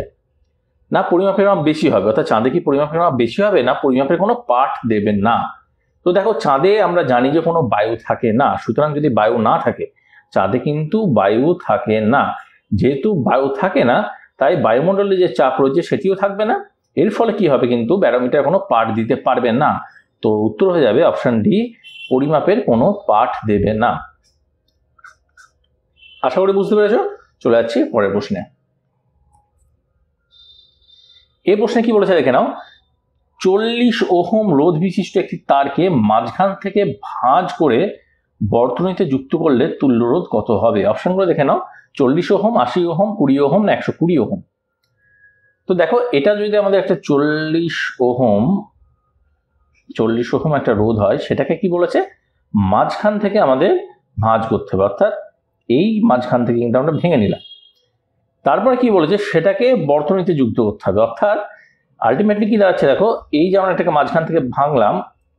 না পরিমাপের মাপ বেশি হবে, অর্থাৎ চাঁদে কি পরিমাপের মাপ বেশি হবে? না পরিমাপের কোনো পাঠ দেবেন না। তো দেখো চাঁদে আমরা জানি যে কোনো বায়ু থাকে না, সুতরাং যদি বায়ু না থাকে, চাঁদে কিন্তু বায়ু থাকে না। যেহেতু বায়ু থাকে না, তাই বায়ুমণ্ডলে যে চাপ রয়েছে সেটিও থাকবে না। এর ফলে কি হবে, কিন্তু ব্যারোমিটার কোনো পাঠ দিতে পারবে না। তো উত্তর হয়ে যাবে অপশন ডি, পরিমাপের কোনো পাঠ দেবে না। আশা করি বুঝতে পেরেছো। চলে যাচ্ছি পরের প্রশ্নে। এই প্রশ্নে কি বলেছে দেখে নাও, 40 ওহম রোধ বিশিষ্ট একটি তারকে মাঝখান থেকে ভাঁজ করে বর্তনীতে যুক্ত করলে তুল্য রোধ কত হবে? অপশনগুলো দেখে নাও, 40 ওহম, 80 ওহম, 20 ওহম না 120 ওহম। তো দেখো এটা যদি আমাদের একটা 40 ওহম একটা রোধ হয়, সেটাকে কি বলেছে? মাঝখান থেকে আমাদের ভাঁজ করতে হবে, অর্থাৎ এই মাঝখান থেকে কিন্তু আমরা ভেঙে নিলাম। তারপরে কি বলেছে, সেটাকে বর্তনীতে যুক্ত করতে হবে। অর্থাৎ আলটিমেটলি কি দাঁড়াচ্ছে দেখো, এই যে আমরা এটাকে মাঝখান থেকে ভাঙলাম,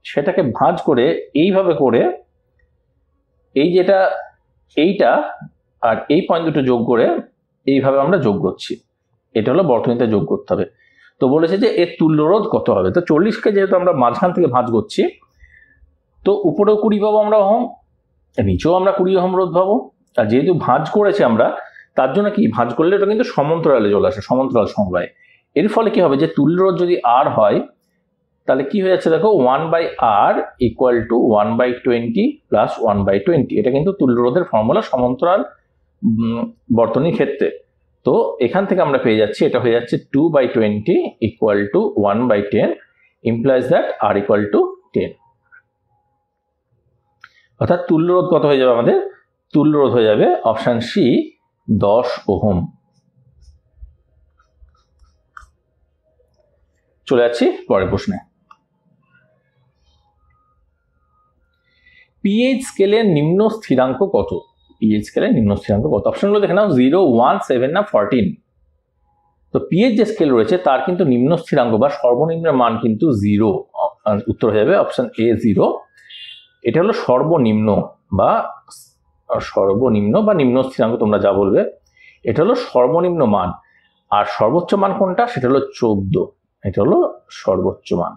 সেটাকে ভাঁজ করে এইভাবে করে, এই যেটা এইটা আর এই পয়েন্ট দুটো যোগ করে এইভাবে আমরা যোগ করছি, এটা হলো বর্তনীতে যোগ করতে হবে। তো তো বলেছে যে এর তুল্য রোধ কত হবে। তো 40কে যেহেতু আমরা মাঝখান থেকে ভাঁজ করছি, তো উপরেও 20 পাবো আমরা ওহম, নিচেও আমরা 20 ওহম রোধ পাবো। আর যেহেতু ভাঁজ করেছি আমরা, তার জন্য কি ভাঁজ করলে এটা কিন্তু সমান্তরালে চলে আসে, সমান্তরাল সমবায়। এর ফলে কি হবে যে তুল্য রোধ যদি আর হয়, তাহলে কি হয়ে যাচ্ছে দেখো 1/r ইকুয়াল টু 1/20 প্লাস 1/20। এটা কিন্তু তুল্য রোধের ফর্মুলা সমান্তরাল বর্তনীর ক্ষেত্রে। তো এখান থেকে আমরা পেয়ে যাচ্ছি এটা হয়ে যাচ্ছে 2/20 equal to 1/10 implies that r equal to 10। অর্থাৎ তুল্য রোধ কত হয়ে যাবে আমাদের? তুল্য রোধ হয়ে যাবে অপশন সি 10 ওহম। চলে যাচ্ছি পরের প্রশ্নে। পিএইচ স্কেলের নিম্ন স্থিরাঙ্ক কত? পিএইচ স্কেলের নিম্ন স্থিরাঙ্ক কত? অপশনগুলো দেখে নাও, 0, 1, 7 না 14। তো পিএইচ যে স্কেল রয়েছে তার কিন্তু নিম্ন স্থিরাঙ্ক বা সর্বনিম্ন মান কিন্তু 0। উত্তর হয়ে যাবে অপশন এ 0। এটা হলো সর্বনিম্ন বা নিম্ন স্থিরাঙ্ক, তোমরা যা বলবে। এটা হলো সর্বনিম্ন মান। আর সর্বোচ্চ মান কোনটা? সেটা হলো 14। এটা হলো সর্বোচ্চ মান।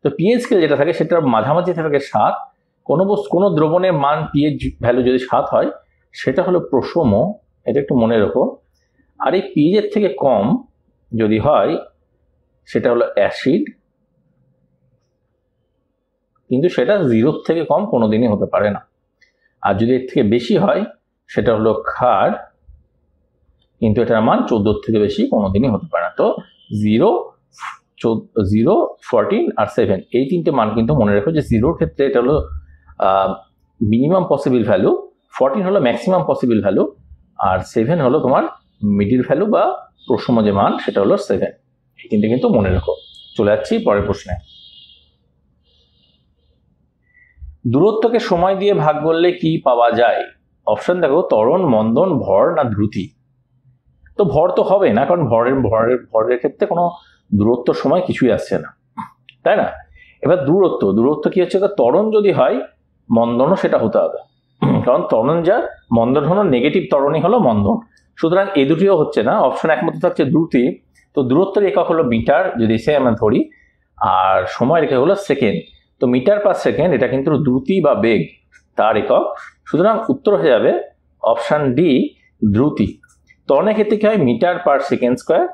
তো পিএইচ স্কেল যেটা থাকে সেটার মাঝামাঝি থাকে 7। কোনো দ্রবণের মান পিএইচ ভ্যালু যদি 7 হয় সেটা হলো প্রশম, এটা একটু মনে রাখো। আর এই পিএইচ এর থেকে কম যদি হয় সেটা হলো অ্যাসিড, কিন্তু সেটা 0 থেকে কম কোনোদিনই হতে পারে না। আর যদি এর থেকে বেশি হয় সেটা হলো ক্ষার, কিন্তু এটার মান 14 থেকে বেশি কোনোদিনই হতে পারে না। তো 0, 14 আর 7 এই তিনটে মান কিন্তু মনে রাখো যে 0 ক্ষেত্রে এটা হলো মিনিমাম পসিবল ভ্যালু, 14 হলো ম্যাক্সিমাম পসিবল ভ্যালু, আর 7 হলো তোমার মিডিল ভ্যালু বা প্রশম যে মান সেটা হলো 7। এই তিনটে কিন্তু মনে রাখো। চলে যাচ্ছি পরের প্রশ্নে। দূরত্বকে সময় দিয়ে ভাগ করলে কি পাওয়া যায়? অপশন দেখো, ত্বরণ, মন্দন, ভর না দ্রুতি। তো ভর তো হবে না, কারণ ভরের ক্ষেত্রে কোনো দূরত্ব সময় কিছুই আসছে না, তাই না? এবার দূরত্ব কি হচ্ছে? ত্বরণ যদি হয় মন্দনও সেটা হতে হবে, কারণ ত্বরণ যা মন্দন হলো নেগেটিভ ত্বরণই হলো মন্দন। সুতরাং এই দুটিও হচ্ছে না, অপশন একমাত্র থাকছে দ্রুতি। তো দূরত্বের একক হলো মিটার যদি সে আমরা ধরি, আর সময়ের একক হলো সেকেন্ড। তো মিটার পার সেকেন্ড এটা কিন্তু দ্রুতি বা বেগ তার একক। সুতরাং উত্তর হয়ে যাবে অপশন ডি দ্রুতি। ত্বরণের ক্ষেত্রে কি হয়? Metre per second square.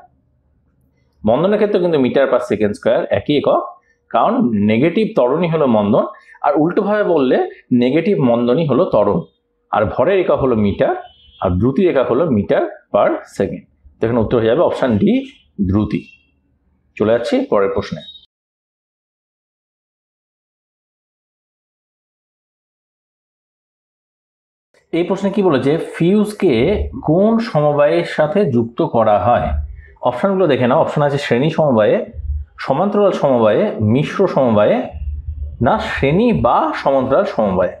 মন্দনের ক্ষেত্রে কিন্তু মিটার পার সেকেন্ড স্কোয়ার একই একক, কারণ নেগেটিভ ত্বরণই হলো মন্দন, আর উল্টোভাবে বললে নেগেটিভ মন্দনই হলো ত্বরণ। আর ভরের একক হলো মিটার, আর দ্রুতির একক হলো মিটার পার সেকেন্ড। দেখুন উত্তর হয়ে যাবে অপশন ডি দ্রুতি। চলে যাচ্ছি পরের প্রশ্নে। এই প্রশ্নে কি বলেছে? ফিউজকে কোন সমবায়ের সাথে যুক্ত করা হয়? অপশনগুলো দেখে নাও। অপশন আছে শ্রেণী সমবায়ে, সমান্তরাল সমবায়ে, মিশ্র সমবায়ে না শ্রেণী বা সমান্তরাল সমবায়ে।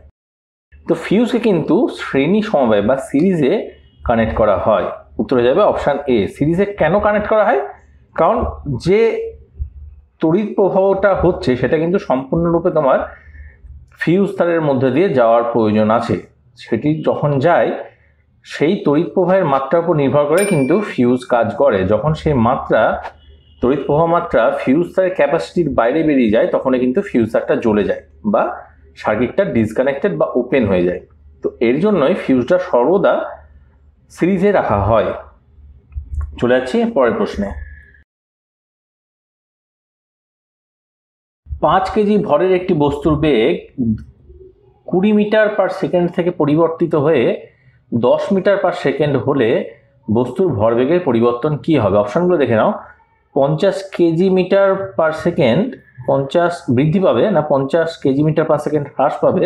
তো ফিউজকে কিন্তু শ্রেণী সমবায় বা সিরিজে কানেক্ট করা হয়। উত্তর হয়ে যাবে অপশন এ। সিরিজে কেন কানেক্ট করা হয়? কারণ যে তড়িৎ প্রবাহটা হচ্ছে সেটা কিন্তু সম্পূর্ণরূপে তোমার ফিউজ তারের মধ্যে দিয়ে যাওয়ার প্রয়োজন আছে। সেটি যখন যায় সেই তড়িৎ প্রবাহের মাত্রার উপর নির্ভর করে কিন্তু ফিউজ কাজ করে। যখন সেই মাত্রা, তড়িৎ প্রবাহ মাত্রা ফিউজ তারের ক্যাপাসিটির বাইরে বেরিয়ে যায়, তখন কিন্তু ফিউজ তারটা জ্বলে যায় বা সার্কিটটা ডিসকানেক্টেড বা ওপেন হয়ে যায়। তো এর জন্যই ফিউজটা সর্বদা সিরিজে রাখা হয়। চলে যাচ্ছি পরের প্রশ্নে। 5 কেজি ভরের একটি বস্তুর বেগ 20 মিটার পার সেকেন্ড থেকে পরিবর্তিত হয়ে 10 মিটার পার সেকেন্ড হলে বস্তুর ভরবেগের পরিবর্তন কি হবে? অপশনগুলো দেখে নাও। 50 কেজি মিটার পার সেকেন্ড 50 বৃদ্ধি পাবে, না 50 কেজি মিটার পার সেকেন্ড হ্রাস পাবে,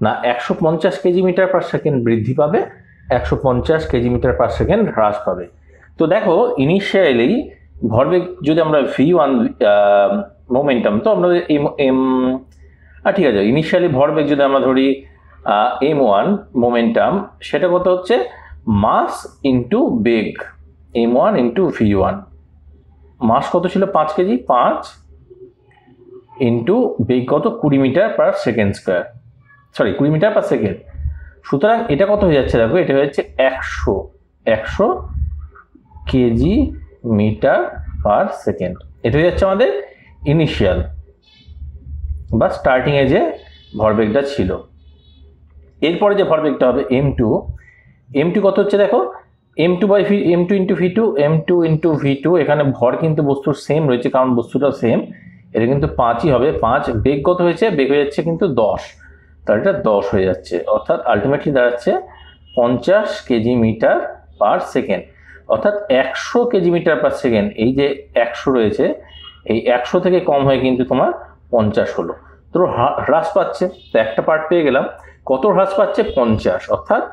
না 150 কেজি মিটার পার সেকেন্ড বৃদ্ধি পাবে, 150 কেজি মিটার পার সেকেন্ড হ্রাস পাবে। তো দেখো ইনিশিয়ালি ভরবেগ যদি আমরা v1 মোমেন্টাম, তো আমরা ঠিক আছে, ইনিশিয়ালি ভরবেগ যদি আমরা ধরি m1 মোমেন্টাম, সেটা কত হচ্ছে? মাস ইন্টু বেগ, m1 ইন্টু v1। মাস কত ছিল? 5 কেজি, 5 ইন্টু বেগ কত? 20 metre per second square, 20 metre per second. সুতরাং এটা কত হয়ে যাচ্ছে? দেখো এটা হয়ে যাচ্ছে 100 কেজি মিটার পার সেকেন্ড। এটা হয়ে যাচ্ছে আমাদের ইনিশিয়াল বা স্টার্টিং এ যে ভরবেগটা ছিল। এরপরে যে ভরবেগটা হবে m2 কত হচ্ছে দেখো, m2 by m2 into v2, m2 into v2। এখানে ভর কিন্তু বস্তুর সেম রয়েছে কারণ বস্তুটা সেম, এটা কিন্তু 5ই হবে। 5 বেগ কত হয়েছে, বেগ হয়ে যাচ্ছে কিন্তু 10, তাহলে এটা 10 হয়ে যাচ্ছে, অর্থাৎ আলটিমেটলি দাঁড়াচ্ছে 50 কেজি মিটার পার সেকেন্ড, অর্থাৎ 100 কেজি মিটার পার সেকেন্ড। এই যে 100 রয়েছে, এই 100 থেকে কম হয়ে কিন্তু তোমার 50 হলো, তো হ্রাস পাচ্ছে। তো একটা পার্ট পেয়ে গেলাম, কত হ্রাস পাচ্ছে, 50, অর্থাৎ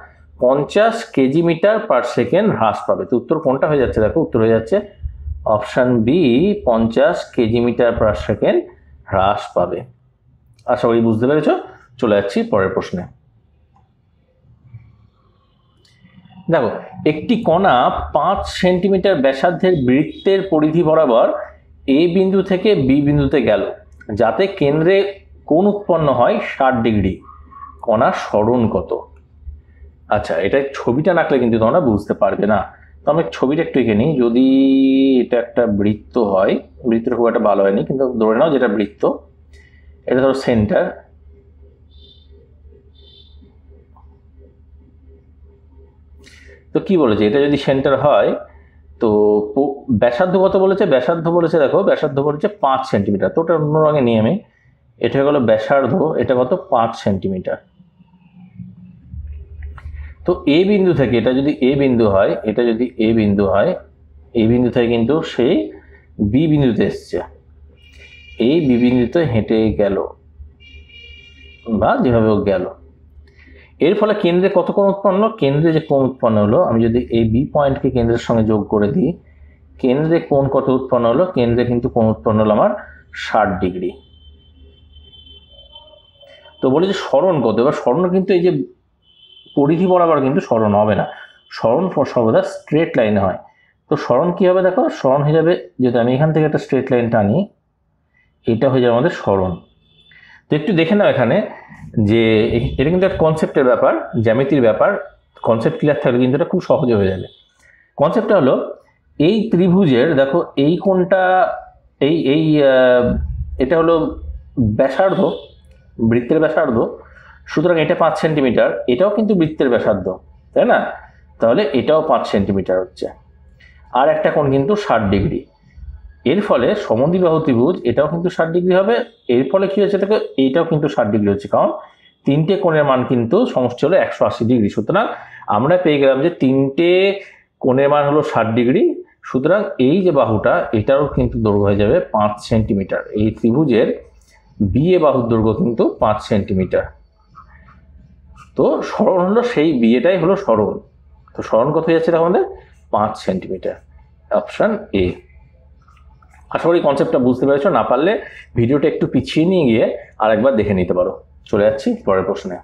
50 কেজি মিটার পার সেকেন্ড হ্রাস পাবে। তো উত্তর কোনটা হয়ে যাচ্ছে দেখো, উত্তর হয়ে যাচ্ছে option B, 50 kg metre per second হ্রাস পাবে। আশা করি বুঝতে পেরেছ। চলে যাচ্ছি পরের প্রশ্নে। দেখো, একটি কণা 5 সেন্টিমিটার ব্যাসার্ধের বৃত্তের পরিধি বরাবর এ বিন্দু থেকে বি বিন্দুতে গেল, যাতে কেন্দ্রে কোণ উৎপন্ন হয় 60 ডিগ্রি। কণার সরণ কত? আচ্ছা, এটা ছবিটা না আঁকলে কিন্তু তোমরা বুঝতে পারবে না, তো আমি ছবিটা একটু এঁকে নিই। যদি এটা একটা বৃত্ত হয়, বৃত্তটা খুব একটা ভালো হয়নি, কিন্তু ধরে নাও যেটা বৃত্ত, এটা ধরো সেন্টার। তো কি বলেছে, এটা যদি সেন্টার হয় তো ব্যাসার্ধ কত বলেছে, ব্যাসার্ধ বলেছে দেখো, ব্যাসার্ধ বলেছে 5 সেন্টিমিটার। তো ওটা অন্য রঙে নিয়ে আমি, এটা হয়ে গেল ব্যাসার্ধ, এটা কত, 5 সেন্টিমিটার। তো এ বিন্দু থেকে, এটা যদি এ বিন্দু হয়, এটা যদি এ বিন্দু হয়, এই বিন্দু থেকে কিন্তু সেই বি বিন্দুতে এসছে, এই বি বিন্দুতে হেঁটে গেল বা যেভাবে ও গেল। এর ফলে কেন্দ্রে কত কোণ উৎপন্ন, কেন্দ্রে যে কোণ উৎপন্ন হলো, আমি যদি এই বি পয়েন্টকে কেন্দ্রের সঙ্গে যোগ করে দিই, কেন্দ্রে কোণ কত উৎপন্ন হলো, কেন্দ্রে কিন্তু কোণ উৎপন্ন হলো আমার 60 ডিগ্রি। তো বলি যে সরণ কত, এবার সরণ কিন্তু এই যে পরিধি বরাবর কিন্তু সরণ হবে না, সরণ সর্বদা স্ট্রেট লাইনে হয়। তো সরণ কি হবে দেখো, সরণ হয়ে যাবে, যদি আমি এখান থেকে একটা স্ট্রেট লাইন টানি, এটা হয়ে যাবে আমাদের সরণ। তো একটু দেখে নাও এখানে যে এটা কিন্তু একটা কনসেপ্টের ব্যাপার, জ্যামিতির ব্যাপার। কনসেপ্ট ক্লিয়ার থাকলে কিন্তু এটা খুব সহজে হয়ে যাবে। কনসেপ্টটা হলো, এই ত্রিভুজের দেখো এই কোণটা, এই এই এটা হলো ব্যাসার্ধ, বৃত্তের ব্যাসার্ধ, সুতরাং এটা 5 সেন্টিমিটার, এটাও কিন্তু বৃত্তের ব্যাসার্ধ, তাই না? তাহলে এটাও 5 সেন্টিমিটার হচ্ছে, আর একটা কোণ কিন্তু 60 ডিগ্রি। এর ফলে সমদ্বিবাহু ত্রিভুজ, এটাও কিন্তু 60 ডিগ্রি হবে। এর ফলে কি হচ্ছে দেখো, এইটাও কিন্তু 60 ডিগ্রি হচ্ছে, কারণ তিনটে কোণের মান কিন্তু সমষ্টি হলো 180 ডিগ্রি। সুতরাং আমরা পেয়ে গেলাম যে তিনটে কোণের মান হলো 60 ডিগ্রি। সুতরাং এই যে বাহুটা, এটারও কিন্তু দৈর্ঘ্য হয়ে যাবে 5 সেন্টিমিটার। এই ত্রিভুজের বি এ বাহুর দৈর্ঘ্য কিন্তু 5 সেন্টিমিটার। তো সরণ হলো সেই বিয়েটাই হলো সরণ। তো সরণ কত হয়ে যাচ্ছে আমাদের, 5 সেন্টিমিটার। Option A. আশা করি কনসেপ্টটা বুঝতে পেরেছো, না পারলে ভিডিওটা একটু পিছিয়ে নিয়ে গিয়ে আরেকবার দেখে নিতে পারো। চলে যাচ্ছি পরের প্রশ্নে।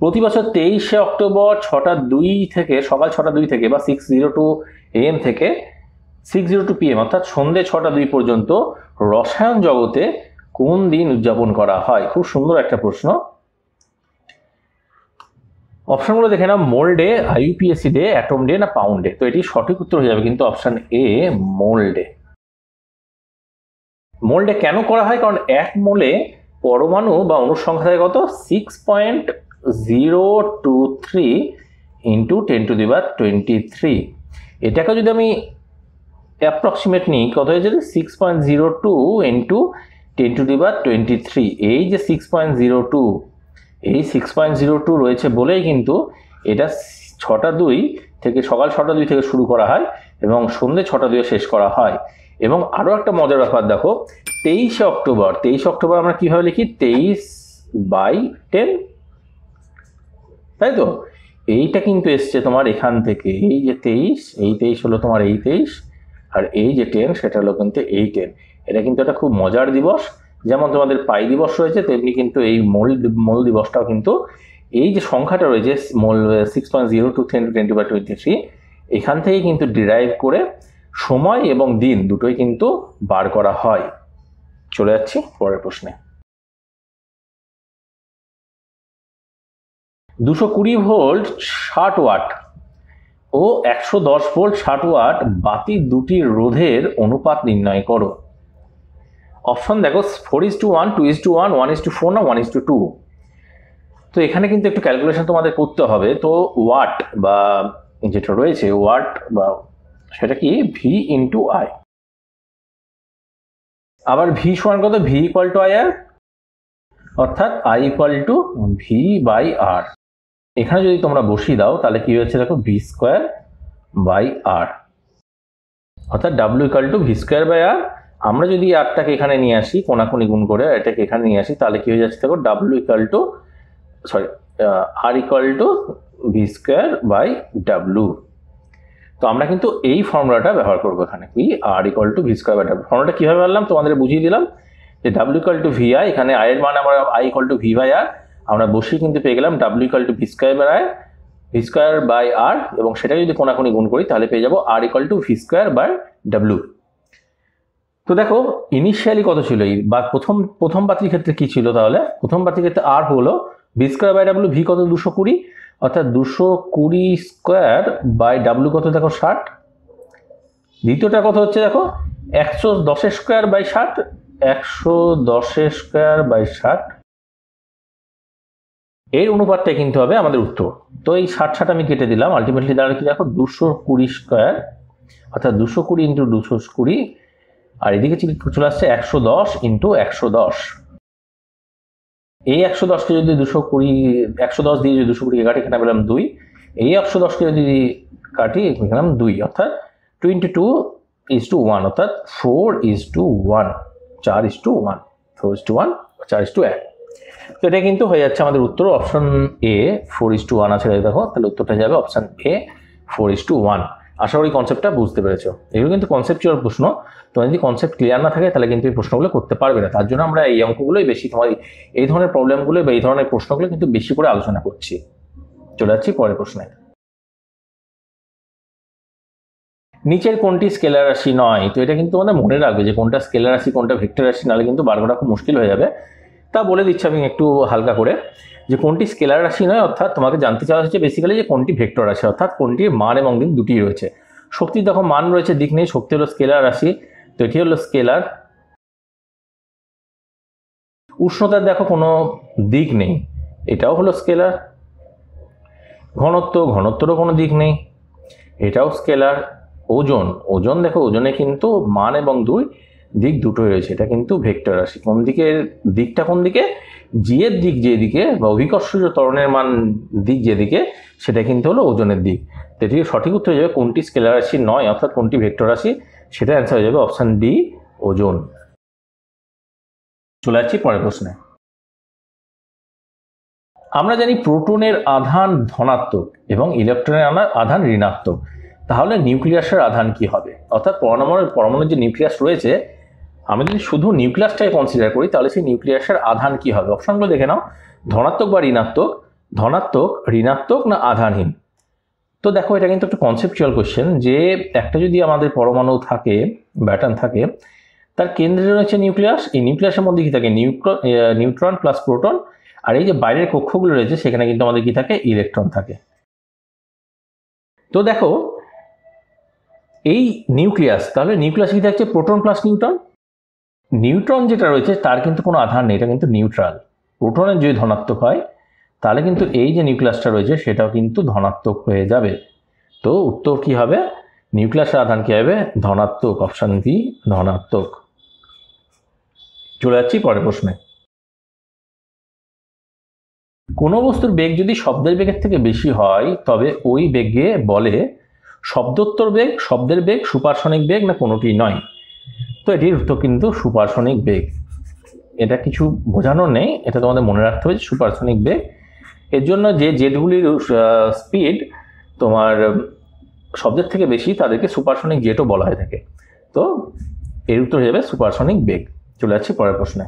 প্রতি বছর 23শে অক্টোবর 6:02 থেকে, সকাল 6:02 থেকে বা 6:02 AM থেকে 6:02 PM, অর্থাৎ সন্ধ্যে 6:02 পর্যন্ত রসায়ন জগতে কোন দিন উদযাপন করা হয়? খুব সুন্দর একটা প্রশ্ন। অপশনগুলো দেখে নাও, mole day, IUPAC day, atom day না পাউন্ড ডে। তো এটি সঠিক উত্তর হয়ে যাবে কিন্তু option A, mole day. Mole day কেন করা হয়, কারণ এক মোলে পরমাণু বা অণুর সংখ্যা থাকে কত, 6.023 ইন্টু 10⁻23। এটাকে যদি আমি অ্যাপ্রক্সিমেট নিই, কত হয়ে যাবে, 6.02 ইন্টু 10⁻23। এই যে 6.02, এই 6.02 রয়েছে বলেই কিন্তু এটা 6:02 থেকে, সকাল 6:02 থেকে শুরু করা হয় এবং সন্ধ্যে 6:02 শেষ করা হয়। এবং আরও একটা মজার ব্যাপার দেখো, 23শে অক্টোবর, 23 অক্টোবর আমরা কীভাবে লিখি, 23/10, তাই তো? এইটা কিন্তু এসছে তোমার এখান থেকে, এই যে 23, এই 23 হলো তোমার এই 23, আর এই যে 10 সেটা হলো কিন্তু এই 10। এটা কিন্তু একটা খুব মজার দিবস। যেমন তোমাদের পাই দিবস রয়েছে, তেমনি কিন্তু এই মোল দিবসটাও কিন্তু এই যে সংখ্যাটা রয়েছে, মোল 6.023 × 10⁻23, এখান থেকে কিন্তু ডিরাইভ করে সময় এবং দিন দুটোই কিন্তু বার করা হয়। চলে যাচ্ছি পরের প্রশ্নে। 220 ভোল্ট 60 ওয়াট ও 110 ভোল্ট 60 ওয়াট বাতি দুটির রোধের অনুপাত নির্ণয় করো। অপশন দেখো 4:1, 2:1, 1:4 না 1:2। তো এখানে কিন্তু একটু ক্যালকুলেশন তোমাদের করতে হবে। তো ওয়াট বা যেটা রয়েছে ওয়াট বা সেটা কি ভি ইন্টু আই, আবার ভি সমান কত, V equal to I R, অর্থাৎ I equal to V by R. এখানে যদি তোমরা বসিয়ে দাও তাহলে কি হচ্ছে দেখো ভি স্কোয়ার বাই আর, অর্থাৎ W equal to V square by R. আমরা যদি আরটাকে এখানে নিয়ে আসি কোনাকুনি গুণ করে এটাকে এখানে নিয়ে আসি তাহলে কি হয়ে যাচ্ছে দেখো W equal to R equal to V square by W. তো আমরা কিন্তু এই ফর্মুলাটা ব্যবহার করবো এখানে, কি R equal to V square by W. ফর্মুলাটা কিভাবে আনলাম তোমাদের বুঝিয়ে দিলাম যে W equal to V I, এখানে আই এর মান আমরা I equal to V by R আমরা বসিয়ে কিন্তু পেয়ে গেলাম W equal to V square by I, V square by R, এবং সেটা যদি কোনাকুনি গুণ করি তাহলে পেয়ে যাবো R equal to V square by W. তো দেখো ইনিশিয়ালি কত ছিল এই বা প্রথম বাতির ক্ষেত্রে কি ছিল, তাহলে প্রথম বাতির ক্ষেত্রে আর হলো V square by W, V কত 220, অর্থাৎ 220 স্কোয়ার বাই ডাব্লিউ কত দেখো 60। দ্বিতীয়টা কত হচ্ছে দেখো 110 স্কোয়ার বাই 60, 110 স্কোয়ার বাই 60, এর অনুপাতটা কিন্তু হবে আমাদের উত্তর। তো এই 60 আমি কেটে দিলাম, আলটিমেটলি দাঁড়ালে কি দেখো 220 স্কোয়ার, অর্থাৎ 220 ইন্টু 220, আর এদিকে চলে আসছে 110 ইন্টু 110। এই 110কে যদি 110 দিয়ে যদি 220 কাটি এখানে পেলাম 2, এই 110কে যদি কাটি এখানে পেলাম 2, অর্থাৎ 2 ইন্টু 2 1, অর্থাৎ 4:1, 4:1, 4:1, 4:1। তো এটা কিন্তু হয়ে যাচ্ছে আমাদের উত্তর। অপশন এ 4:1 আছে দেখো, তাহলে উত্তরটা যাবে অপশন এ 4:1। আশা করি কনসেপ্টটা বুঝতে পেরেছো। এগুলো কিন্তু কনসেপচুয়াল প্রশ্ন, তোমার যদি কনসেপ্ট ক্লিয়ার না থাকে তাহলে কিন্তু এই প্রশ্নগুলো করতে পারবে না। তার জন্য আমরা এই অঙ্কগুলোই বেশি, তোমার এই ধরনের প্রবলেমগুলো বা এই ধরনের প্রশ্নগুলো কিন্তু বেশি করে আলোচনা করছি। চলে যাচ্ছি পরের প্রশ্নে। নিচের কোনটি স্কেলার রাশি নয়? তো এটা কিন্তু তোমাদের মনে রাখবে যে কোনটা স্কেলার রাশি কোনটা ভেক্টর রাশি, নাহলে কিন্তু বার করা খুব মুশকিল হয়ে যাবে। তা বলে দিচ্ছি আমি একটু হালকা করে যে কোনটি স্কেলার রাশি নয়, অর্থাৎ তোমাকে জানতে চাওয়া হচ্ছে বেসিক্যালি যে কোনটি ভেক্টর রাশি, অর্থাৎ কোনটির মান এবং দিক দুটি রয়েছে। শক্তির দেখো মান রয়েছে, দিক নেই, শক্তি হলো স্কেলার রাশি, তো এটি হলো স্কেলার। উষ্ণতার দেখো কোনো দিক নেই, এটাও হলো স্কেলার। ঘনত্বরও কোনো দিক নেই, এটাও স্কেলার। ওজন দেখো ওজনে কিন্তু মান এবং দিক দুটোই রয়েছে, এটা কিন্তু ভেক্টর রাশি। কোন দিকের দিকটা কোন দিকে, জি এর দিক যেদিকে বা অভিকর্ষজ ত্বরণের মান দিক যেদিকে সেটা কিন্তু হলো ওজনের দিক। তো এটির সঠিক উত্তর হয়ে যাবে কোনটি স্কেলার রাশি নয়, অর্থাৎ কোনটি ভেক্টর রাশি, সেটা অ্যান্সার হয়ে যাবে অপশন ডি ওজন। চলে যাচ্ছি পরের প্রশ্নে। আমরা জানি প্রোটনের আধান ধনাত্মক এবং ইলেকট্রনের আধান ঋণাত্মক, তাহলে নিউক্লিয়াসের আধান কি হবে? অর্থাৎ পরমাণুর যে নিউক্লিয়াস রয়েছে, আমি যদি শুধু নিউক্লিয়াসটাকে কনসিডার করি তাহলে সেই নিউক্লিয়াসের আধান কি হবে? অপশনগুলো দেখে নাও, ধনাত্মক বা ঋণাত্মক, ধনাত্মক, ঋণাত্মক না আধানহীন। তো দেখো এটা কিন্তু একটা কনসেপচুয়াল কোশ্চেন, যে একটা যদি আমাদের পরমাণু থাকে, ব্যাটন থাকে, তার কেন্দ্রে রয়েছে নিউক্লিয়াস, এই নিউক্লিয়াসের মধ্যে কি থাকে নিউট্রন প্লাস প্রোটন, আর এই যে বাইরের কক্ষগুলো রয়েছে সেখানে কিন্তু আমাদের কি থাকে, ইলেকট্রন থাকে। তো দেখো এই নিউক্লিয়াস, তাহলে নিউক্লিয়াস কি থাকছে, প্রোটন প্লাস নিউট্রন। নিউট্রন যেটা রয়েছে তার কিন্তু কোনো আধান নেই, এটা কিন্তু নিউট্রাল। প্রোটনের যদি ধনাত্মক হয় তাহলে কিন্তু এই যে নিউক্লিয়াসটা রয়েছে সেটাও কিন্তু ধনাত্মক হয়ে যাবে। তো উত্তর কি হবে, নিউক্লিয়াসের আধান কি হবে, ধনাত্মক, অপশন বি ধনাত্মক। চলে যাচ্ছি পরের প্রশ্নে। কোনো বস্তুর বেগ যদি শব্দের বেগের থেকে বেশি হয় তবে ওই বেগকে বলে শব্দোত্তর বেগ, শব্দের বেগ, সুপারসনিক বেগ না কোনোটি নয়? তো এটির উত্তর কিন্তু সুপারসনিক বেগ। এটা কিছু বোঝানোর নেই, এটা তোমাদের মনে রাখতে হবে সুপারসনিক বেগ। এর জন্য যে জেটগুলির স্পিড তোমার শব্দের থেকে বেশি তাদেরকে সুপারসনিক জেটও বলা হয়ে থাকে। তো এর উত্তর হয়ে যাবে সুপারসনিক বেগ। চলে যাচ্ছি পরের প্রশ্নে।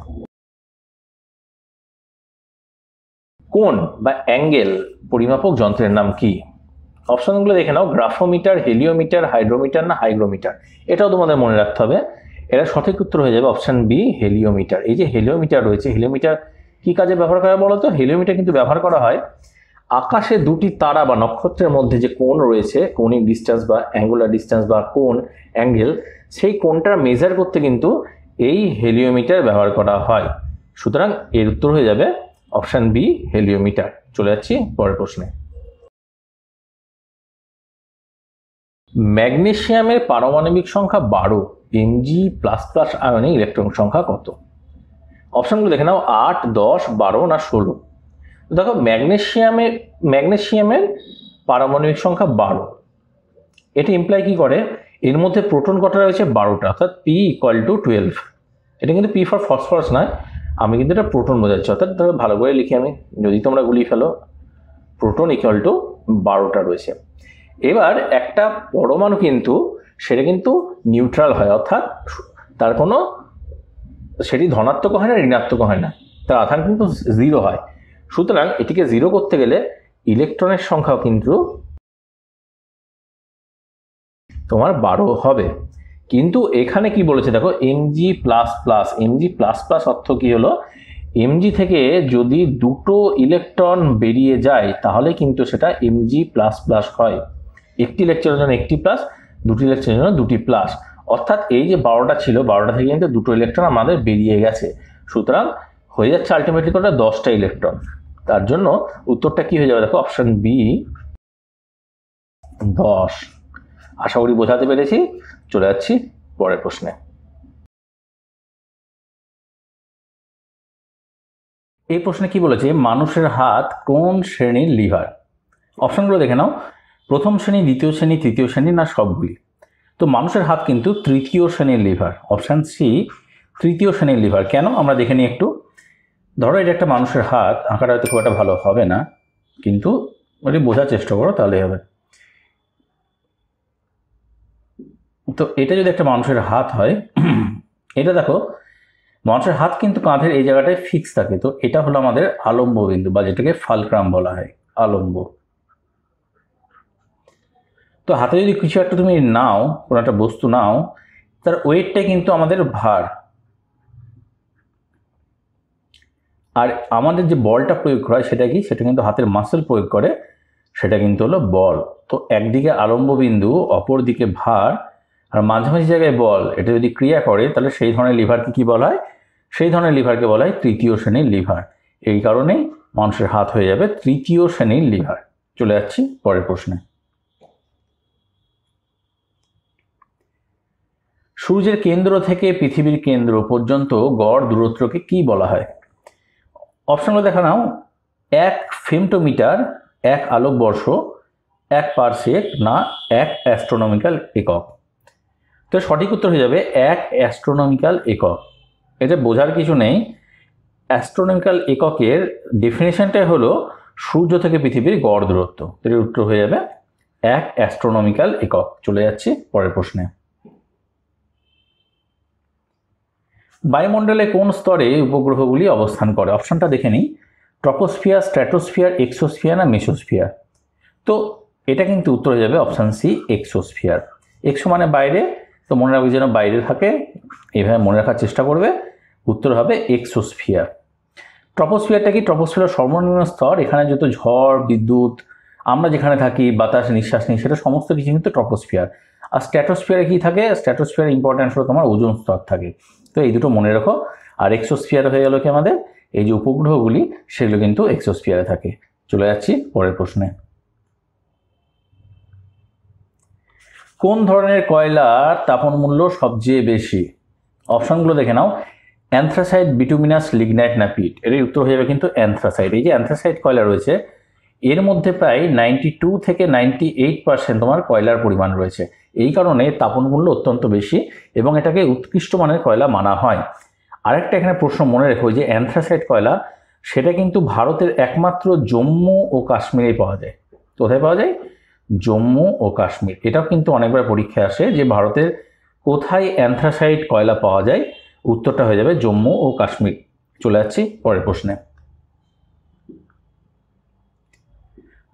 কোণ বা অ্যাঙ্গেল পরিমাপক যন্ত্রের নাম কি? অপশনগুলো দেখে নাও, গ্রাফোমিটার, হেলিওমিটার, হাইড্রোমিটার না হাইগ্রোমিটার। এটাও তোমাদের মনে রাখতে হবে। এটা সঠিক উত্তর হয়ে যাবে অপশন বি হেলিওমিটার। এই যে হেলিওমিটার রয়েছে, হেলিওমিটার কি কাজে ব্যবহার করা বলো তো? হেলিওমিটার কিন্তু ব্যবহার করা হয় আকাশে দুটি তারা বা নক্ষত্রের মধ্যে যে কোণ রয়েছে, কৌণিক ডিস্টেন্স বা অ্যাঙ্গুলার ডিস্টেন্স বা কোণ অ্যাঙ্গেল, সেই কোণটা মেজার করতে কিন্তু এই হেলিওমিটার ব্যবহার করা হয়। সুতরাং এর উত্তর হয়ে যাবে অপশান বি, হেলিওমিটার। চলে যাচ্ছি পরের প্রশ্নে। ম্যাগনেসিয়ামের পারমাণবিক সংখ্যা 12, Mg++ আয়নে ইলেকট্রন সংখ্যা কত? অপশনগুলো দেখে নাও, 8, 10, 12 না 16। দেখো ম্যাগনেসিয়ামের পারমাণবিক সংখ্যা 12। এটা ইমপ্লাই কি করে, এর মধ্যে প্রোটন কটা রয়েছে 12টা, অর্থাৎ P = 12। এটা কিন্তু P ফর ফসফরাস নয়, আমি কিন্তু এটা প্রোটন বোঝাচ্ছি। অর্থাৎ ভালো করে লিখি আমি, যদি তোমরা গুলিয়ে ফেলো, প্রোটন = 12টা রয়েছে। এবার একটা পরমাণু কিন্তু সেটা কিন্তু নিউট্রাল হয়, অর্থাৎ তার কোনো সেটি ধনাত্মক হয় না, ঋণাত্মক হয় না, তার আধান কিন্তু 0 হয়। সুতরাং এটিকে 0 করতে গেলে ইলেকট্রনের সংখ্যাও কিন্তু তোমার 12 হবে। কিন্তু এখানে কি বলেছে দেখো, Mg++। অর্থ কি হলো, Mg থেকে যদি দুটো ইলেকট্রন বেরিয়ে যায় তাহলে কিন্তু সেটা Mg++ হয়। একটি ইলেকট্রনের জন্য একটি প্লাস, দুটি ইলেকট্রনের জন্য দুটি প্লাস। অর্থাৎ এই যে 12টা ছিল, 12টা থেকে কিন্তু দুটো ইলেকট্রন আমাদের বেরিয়ে গেছে। সুতরাং হয়ে যাচ্ছে আলটিমেটলি করে 10টা ইলেকট্রন। তার জন্য উত্তরটা কি হয়ে যাবে দেখো, অপশন বি, 10। আশা করি বোঝাতে পেরেছি। চলে যাচ্ছি পরের প্রশ্নে। এই প্রশ্নে কি বলেছে, মানুষের হাত কোন শ্রেণীর লিভার? অপশনগুলো দেখে নাও, প্রথম শ্রেণী, দ্বিতীয় শ্রেণী, তৃতীয় শ্রেণী না সবগুলি? তো মানুষের হাত কিন্তু তৃতীয় শ্রেণীর লিভার, অপশান সি, তৃতীয় শ্রেণীর লিভার। কেন আমরা দেখে নিই একটু। ধরো এটা একটা মানুষের হাত, আঁকাটা হয়তো খুব একটা ভালো হবে না, কিন্তু ওটা বোঝার চেষ্টা করো তাহলে হবে। তো এটা যদি একটা মানুষের হাত হয়, এটা দেখো মানুষের হাত কিন্তু কাঁধের এই জায়গাটায় ফিক্স থাকে। তো এটা হলো আমাদের আলম্ব বিন্দু, বা যেটাকে ফালক্রাম বলা হয়, আলম্ব। তো হাতে যদি কিছু একটা তুমি নাও, কোনো একটা বস্তু নাও, তার ওয়েটটাই কিন্তু আমাদের ভার, আর আমাদের যে বলটা প্রয়োগ করা হয় সেটা কি, সেটা কিন্তু হাতের মাসেল প্রয়োগ করে, সেটা কিন্তু হলো বল। তো একদিকে আলম্ব বিন্দু, অপর দিকে ভার, আর মাঝামাঝি জায়গায় বল, এটা যদি ক্রিয়া করে তাহলে সেই ধরনের লিভারকে কি বলা হয়, সেই ধরনের লিভারকে বলা হয় তৃতীয় শ্রেণীর লিভার। এই কারণেই মানুষের হাত হয়ে যাবে তৃতীয় শ্রেণীর লিভার। চলে যাচ্ছি পরের প্রশ্নে। সূর্যের কেন্দ্র থেকে পৃথিবীর কেন্দ্র পর্যন্ত গড় দূরত্বকে কি বলা হয়? অপশনগুলো দেখা নাও, 1 ফেমটোমিটার, 1 আলোকবর্ষ, 1 পারসেক না 1 অ্যাস্ট্রোনমিক্যাল একক? তো সঠিক উত্তর হয়ে যাবে 1 অ্যাস্ট্রোনমিক্যাল একক। এটা বোঝার কিছু নেই। অ্যাস্ট্রোনমিক্যাল এককের ডেফিনেশনটাই হলো সূর্য থেকে পৃথিবীর গড় দূরত্ব। এর উত্তর হয়ে যাবে 1 অ্যাস্ট্রোনমিক্যাল একক। চলে যাচ্ছি পরের প্রশ্নে। বায়ুমণ্ডলে কোন স্তরে উপগ্রহগুলি অবস্থান করে? অপশনটা দেখে নিই, ট্রপোস্ফিয়ার, স্ট্র্যাটোস্ফিয়ার, এক্সোস্ফিয়ার না মেসোস্ফিয়ার? তো এটা কিন্তু উত্তর হয়ে যাবে অপশান সি, এক্সোস্ফিয়ার। এক্সো মানে বাইরে, তো মনে রাখবে যেন বাইরে থাকে, এইভাবে মনে রাখার চেষ্টা করবে। উত্তর হবে এক্সোস্ফিয়ার। ট্রপোস্ফিয়ারটা কি, ট্রপোস্ফিয়ার সর্বনিম্ন স্তর, এখানে যত ঝড়, বিদ্যুৎ, আমরা যেখানে থাকি, বাতাস, নিঃশ্বাস নিই, সেটা সমস্ত কিছু কিন্তু ট্রপোস্ফিয়ার। আর স্ট্র্যাটোস্ফিয়ারে কি থাকে, স্ট্র্যাটোস্ফিয়ার ইম্পর্টেন্স হলো তোমার ওজোন স্তর থাকে। তো এই দুটো মনে রাখো। আর এক্সোস্ফিয়ার হয়ে গেল কি আমাদের এই যে উপগ্রহগুলি, সেগুলো কিন্তু এক্সোস্ফিয়ারে থাকে। চলে যাচ্ছি পরের প্রশ্নে। কোন ধরনের কয়লার তাপন মূল্য সবচেয়ে বেশি? অপশনগুলো দেখে নাও, অ্যান্থ্রাসাইট, বিটুমিনাস, লিগনাইট না পিট? এর উত্তর হয়ে যাবে কিন্তু অ্যান্থ্রাসাইট। এই যে অ্যান্থ্রাসাইট কয়লা রয়েছে, এর মধ্যে প্রায় 92 থেকে 98% তোমার কয়লার পরিমাণ রয়েছে। এই কারণে তাপন মূল্য অত্যন্ত বেশি এবং এটাকে উৎকৃষ্ট মানের কয়লা মানা হয়। আরেকটা এখানে প্রশ্ন মনে রেখো, যে অ্যান্থ্রাসাইট কয়লা সেটা কিন্তু ভারতের একমাত্র জম্মু ও কাশ্মীরেই পাওয়া যায়। কোথায় পাওয়া যায়? জম্মু ও কাশ্মীর। এটাও কিন্তু অনেকবার পরীক্ষায় আসে যে ভারতের কোথায় অ্যান্থ্রাসাইট কয়লা পাওয়া যায়, উত্তরটা হয়ে যাবে জম্মু ও কাশ্মীর। চলে যাচ্ছি পরের প্রশ্নে।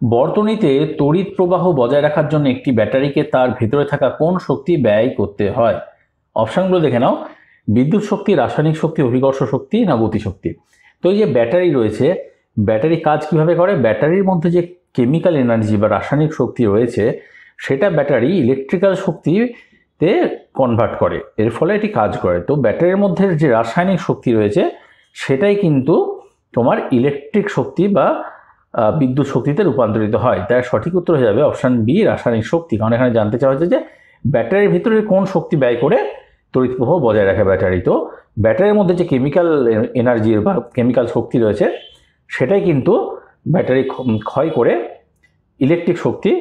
বর্তনীতে তড়িৎ প্রবাহ বজায় রাখার জন্য একটি ব্যাটারিকে তার ভেতরে থাকা কোন শক্তি ব্যয় করতে হয়? অপশনগুলো দেখে নাও, বিদ্যুৎ শক্তি, রাসায়নিক শক্তি, অভিকর্ষ শক্তি না গতিশক্তি? তো এই যে ব্যাটারি রয়েছে, ব্যাটারি কাজ কিভাবে করে? ব্যাটারির মধ্যে যে কেমিক্যাল এনার্জি বা রাসায়নিক শক্তি রয়েছে সেটা ব্যাটারি ইলেকট্রিক্যাল শক্তিতে কনভার্ট করে, এর ফলে এটি কাজ করে। তো ব্যাটারির মধ্যে যে রাসায়নিক শক্তি রয়েছে সেটাই কিন্তু তোমার ইলেকট্রিক শক্তি বা বিদ্যুৎ শক্তিতে রূপান্তরিত হয়। তাই সঠিক উত্তর হয়ে যাবে অপশান বি, রাসায়নিক শক্তি। কারণ এখানে জানতে চাওয়া হচ্ছে যে ব্যাটারির ভিতরে কোন শক্তি ব্যয় করে তড়িৎ প্রবাহ বজায় রাখে ব্যাটারি। তো ব্যাটারির মধ্যে যে কেমিক্যাল এনার্জি বা কেমিক্যাল শক্তি রয়েছে সেটাই কিন্তু ব্যাটারি ক্ষয় করে ইলেকট্রিক শক্তি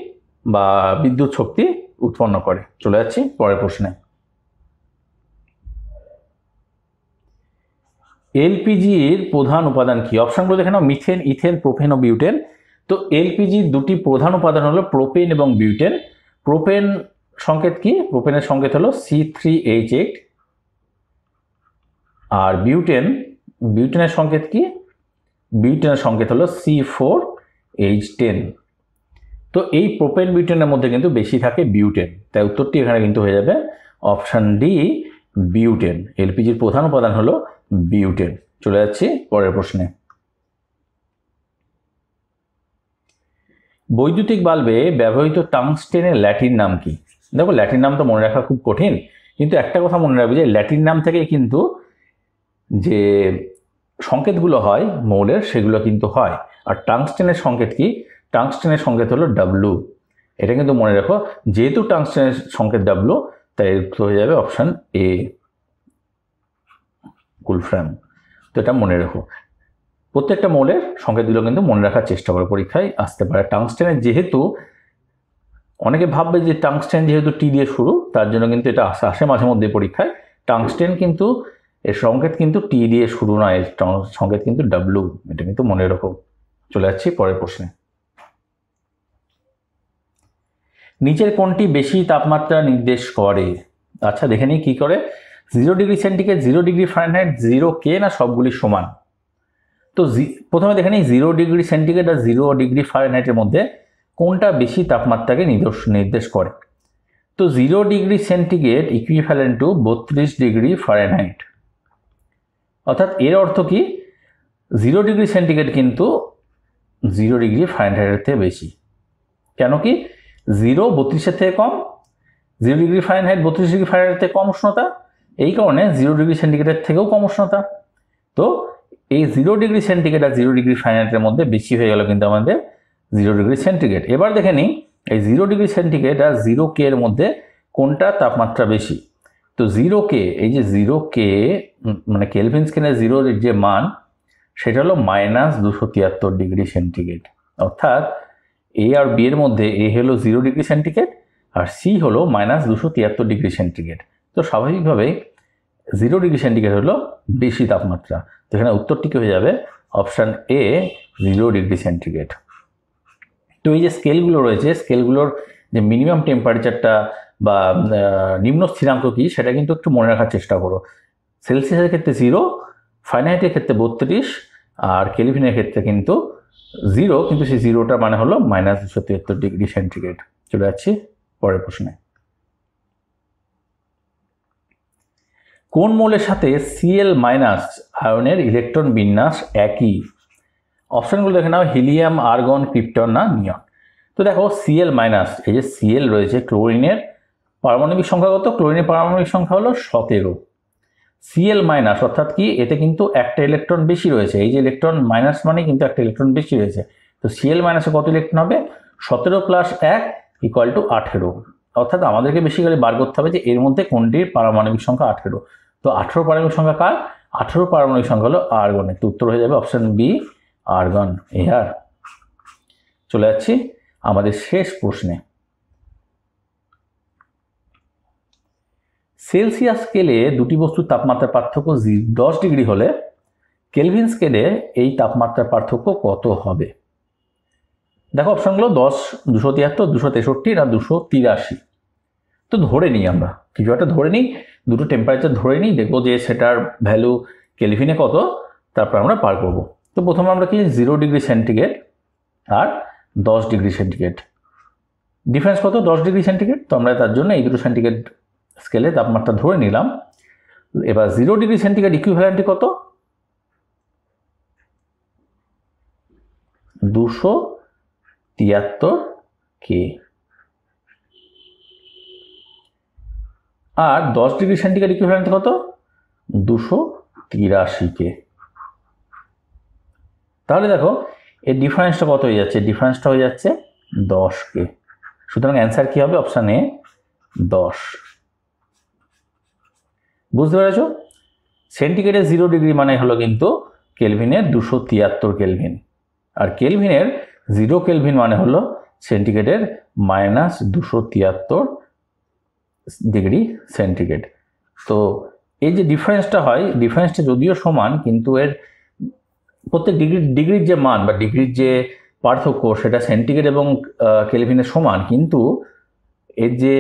বা বিদ্যুৎ শক্তি উৎপন্ন করে। চলে যাচ্ছি পরের প্রশ্নে। এলপিজির প্রধান উপাদান কি? অপশনগুলো দেখে নাও, মিথেন, ইথেন, প্রোপেন ও বিউটেন। তো এলপিজির দুটি প্রধান উপাদান হলো প্রোপেন এবং বিউটেন। প্রোপেন সংকেত কি? প্রোপেনের সংকেত হলো C3H8। আর বিউটেনের সংকেত কি? বিউটেনের সংকেত হলো C4H10। তো এই প্রোপেন বিউটেনের মধ্যে কিন্তু বেশি থাকে বিউটেন, তাই উত্তরটি এখানে কিন্তু হয়ে যাবে অপশান ডি, বিউটেন। এলপিজির প্রধান উপাদান হলো বিউটেন। চলে যাচ্ছি পরের প্রশ্নে। বৈদ্যুতিক বাল্বে ব্যবহৃত টাংস্টেনের ল্যাটিন নাম কি? দেখো, ল্যাটিন নাম তো মনে রাখা খুব কঠিন, কিন্তু একটা কথা মনে রাখবে যে ল্যাটিন নাম থেকে কিন্তু যে সংকেতগুলো হয় মৌলের সেগুলো কিন্তু হয়। আর টাংস্টেনের সংকেত কি? টাংস্টেনের সংকেত হলো ডাব্লু। এটা কিন্তু মনে রাখো, যেহেতু টাংস্টেনের সংকেত ডাব্লু তাই উত্তর হয়ে যাবে অপশান এ, কুলফ্রাম। তো এটা মনে রাখো, প্রত্যেকটা মৌলের সংকেতগুলো কিন্তু মনে রাখার চেষ্টা করো, পরীক্ষায় আসতে পারে। টাংস্টেনের যেহেতু অনেকে ভাববে যে টাংস্টেন যেহেতু টি দিয়ে শুরু তার জন্য কিন্তু এটা আসে মাঝে মধ্যে পরীক্ষায়। টাংস্টেন কিন্তু এর সংকেত কিন্তু টি দিয়ে শুরু নয়, এর সংকেত কিন্তু ডাব্লু, এটা কিন্তু মনে রাখো। চলে যাচ্ছি পরের প্রশ্নে। নিচের কোনটি বেশি তাপমাত্রা নির্দেশ করে? আচ্ছা দেখে নিই কি করে। 0 ডিগ্রি সেন্টিগ্রেড, 0 ডিগ্রি ফারেনহাইট, 0 কে না সবগুলি সমান? তো প্রথমে দেখে নিই 0 ডিগ্রি সেন্টিগ্রেড আর 0 ডিগ্রি ফারেনহাইটের মধ্যে কোনটা বেশি তাপমাত্রাকে নির্দেশ করে। তো 0 degree centigrade equivalent to 32 degree Fahrenheit. অর্থাৎ এর অর্থ কি? 0 ডিগ্রি সেন্টিগ্রেড কিন্তু 0 ডিগ্রি ফারেনহাইটের থেকে বেশি। কেন কি? 0 32-এর থেকে কম, 0 ডিগ্রি ফারেনহাইট 32 ডিগ্রি ফারেনহাইটের থেকে কম উষ্ণতা, এই কারণে 0 ডিগ্রি সেন্টিগ্রেডের থেকেও কম উষ্ণতা। তো এই 0 ডিগ্রি সেন্টিগ্রেড আর 0 ডিগ্রি ফারেনহাইটের মধ্যে বেশি হয়ে গেল কিন্তু আমাদের 0 ডিগ্রি সেন্টিগ্রেড। এবার দেখে নিই এই 0 ডিগ্রি সেন্টিগ্রেড আর 0 কে এর মধ্যে কোনটা তাপমাত্রা বেশি। তো 0 কে, এই যে 0 কে মানে কেলভিন স্কেলের 0 যে মান সেটা হলো -273 ডিগ্রি সেন্টিগ্রেড। অর্থাৎ এ আর বি এর মধ্যে এ হলো 0 ডিগ্রি সেন্টিগ্রেড আর সি হলো -273 ডিগ্রি সেন্টিগ্রেড। তো স্বাভাবিকভাবেই 0 ডিগ্রি সেন্টিগ্রেড হলো বেশি তাপমাত্রা। তো এখানে উত্তরটি হয়ে যাবে অপশান এ, 0 ডিগ্রি সেন্টিগ্রেড। তো এই যে স্কেলগুলো রয়েছে, স্কেলগুলোর যে মিনিমাম টেম্পারেচারটা বা নিম্ন স্থিরাঙ্ক কি সেটা কিন্তু একটু মনে রাখার চেষ্টা করো। সেলসিয়াসের ক্ষেত্রে 0, ফারেনহাইটের ক্ষেত্রে 32 আর কেলভিনের ক্ষেত্রে কিন্তু 0, কিন্তু সেই 0টা মানে হলো -273 ডিগ্রি সেন্টিগ্রেড। চলে যাচ্ছি পরের প্রশ্নে। কোন মৌলের সাথে Cl- আয়নের ইলেকট্রন বিন্যাস একই? অপশনগুলো দেখে নাও, হিলিয়াম, আর্গন, ক্রিপ্টন না নিয়ন। তো দেখো Cl-, এই যে Cl রয়েছে, ক্লোরিনের পারমাণবিক সংখ্যা কত? ক্লোরিনের পারমাণবিক সংখ্যা হলো 17। Cl- অর্থাৎ কি? এতে কিন্তু একটা ইলেকট্রন বেশি রয়েছে, এই যে ইলেকট্রন মাইনাস মানে কিন্তু একটা ইলেকট্রন বেশি রয়েছে। তো Cl- কত ইলেকট্রন হবে? 17 + 1 = 18। অর্থাৎ আমাদেরকে বেশি করে বার করতে হবে যে এর মধ্যে কোনটির পারমাণবিক সংখ্যা 18। তো 18 পারমাণবিক সংখ্যা কার? 18 পারমাণবিক সংখ্যা হলো আর্গনের। তো উত্তর হয়ে যাবে অপশন বি, আর্গন এয়ার। চলে যাচ্ছি আমাদের শেষ প্রশ্নে। সেলসিয়াস স্কেলে দুটি বস্তুর তাপমাত্রার পার্থক্য 10 ডিগ্রি হলে কেলভিন স্কেলে এই তাপমাত্রার পার্থক্য কত হবে? দেখো অপশনগুলো 10, 273, 263 আর 283। তো ধরে নিই আমরা কিছু একটা ধরে নিই, দুটো টেম্পারেচার ধরে নিই, দেখবো যে সেটার ভ্যালু কেলভিনে কত, তারপর আমরা পার করব। তো প্রথমে আমরা কি 0 ডিগ্রি সেন্টিগ্রেড আর 10 ডিগ্রি সেন্টিগ্রেড, ডিফারেন্স কত? 10 ডিগ্রি সেন্টিগ্রেড। তো আমরা তার জন্য এই দুটো সেন্টিগ্রেড স্কেলে তাপমাত্রা ধরে নিলাম। এবার 0 ডিগ্রি সেন্টিগ্রেড ইকুইভ্যালেন্ট কত? 273 কে। আর 10 ডিগ্রি সেন্টিগ্রেড ইকুইভ্যালেন্ট কত? 283 কে। তাহলে দেখো এর ডিফারেন্সটা কত হয়ে যাচ্ছে? ডিফারেন্সটা হয়ে যাচ্ছে 10 কে। সুতরাং অ্যান্সার কি হবে? Option A 10। বুঝতে পেরেছ? সেন্টিগ্রেডের 0 ডিগ্রি মানে হলো কিন্তু কেলভিনের 273 কেলভিন, আর কেলভিনের 0 কেলভিন মানে হলো সেন্টিগ্রেডের -273 ডিগ্রি সেন্টিগ্রেড। তো এই যে ডিফারেন্সটা হয়, ডিফারেন্সটা যদিও সমান, কিন্তু এর প্রত্যেক ডিগ্রির যে মান বা ডিগ্রির যে পার্থক্য সেটা সেন্টিগ্রেড এবং কেলভিনের সমান, কিন্তু এর যে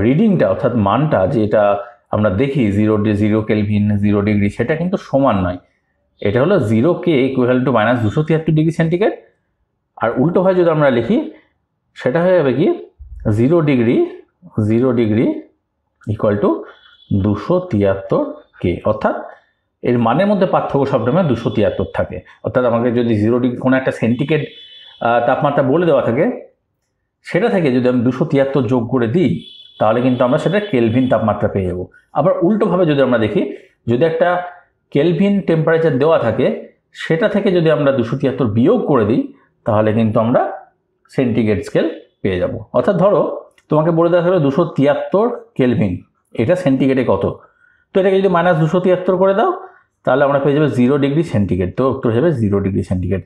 রিডিংটা অর্থাৎ মানটা যেটা আমরা দেখি 0 কেলভিন 0 ডিগ্রি, সেটা কিন্তু সমান নয়। এটা হলো 0 কে ইকুইভ্যালেন্ট টু -273 ডিগ্রি সেন্টিগ্রেড, আর উল্টো হয় যদি আমরা লিখি সেটা হয়ে যাবে কি 0 ডিগ্রি ইকুয়াল টু 273 কে। অর্থাৎ এর মানের মধ্যে পার্থক্য সবসময় 273 থাকে। অর্থাৎ আমাকে যদি 0 ডিগ্রি কোনো একটা সেন্টিগ্রেড তাপমাত্রা বলে দেওয়া থাকে, সেটা থেকে যদি আমি 273 যোগ করে দিই তাহলে কিন্তু আমরা সেটা কেলভিন তাপমাত্রা পেয়ে যাব। আবার উল্টোভাবে যদি আমরা দেখি, যদি একটা কেলভিন টেম্পারেচার দেওয়া থাকে সেটা থেকে যদি আমরা 273 বিয়োগ করে দিই তাহলে কিন্তু আমরা সেন্টিগ্রেড স্কেল পেয়ে যাব। অর্থাৎ ধরো তোমাকে বলে দেওয়া হলো 273 কেলভিন, এটা সেন্টিগ্রেডে কত, তো এটাকে যদি -273 করে দাও তাহলে আমরা পেয়ে যাবে 0 ডিগ্রি সেন্টিগ্রেড। তো উত্তর হবে 0 ডিগ্রি সেন্টিগ্রেড।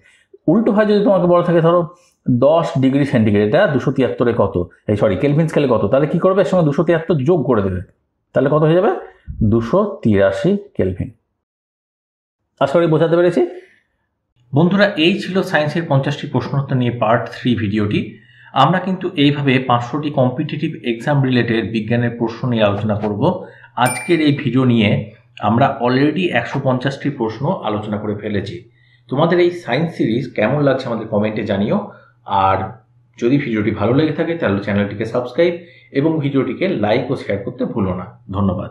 উল্টো হয় যদি তোমাকে বলা থাকে ধরো 10 ডিগ্রি সেন্টিগ্রেড, এটা 273 কত, কেলভিন স্কেলে কত, তাহলে কি করবে? এর সঙ্গে 273 যোগ করে দেবে, তাহলে কত হয়ে যাবে? 283 কেলভিন। আশা করি বোঝাতে পেরেছি। বন্ধুরা, এই ছিল সায়েন্সের 50টি প্রশ্নোত্তর নিয়ে পার্ট 3 ভিডিওটি। আমরা কিন্তু এইভাবে 500টি কম্পিটিটিভ এক্সাম রিলেটেড বিজ্ঞানের প্রশ্ন নিয়ে আলোচনা করব। আজকের এই ভিডিও নিয়ে আমরা অলরেডি 150টি প্রশ্ন আলোচনা করে ফেলেছি। তোমাদের এই সায়েন্স সিরিজ কেমন লাগছে আমাদের কমেন্টে জানিও। আর যদি ভিডিওটি ভালো লেগে থাকে তাহলে চ্যানেলটিকে সাবস্ক্রাইব এবং ভিডিওটিকে লাইক ও শেয়ার করতে ভুলো না। ধন্যবাদ।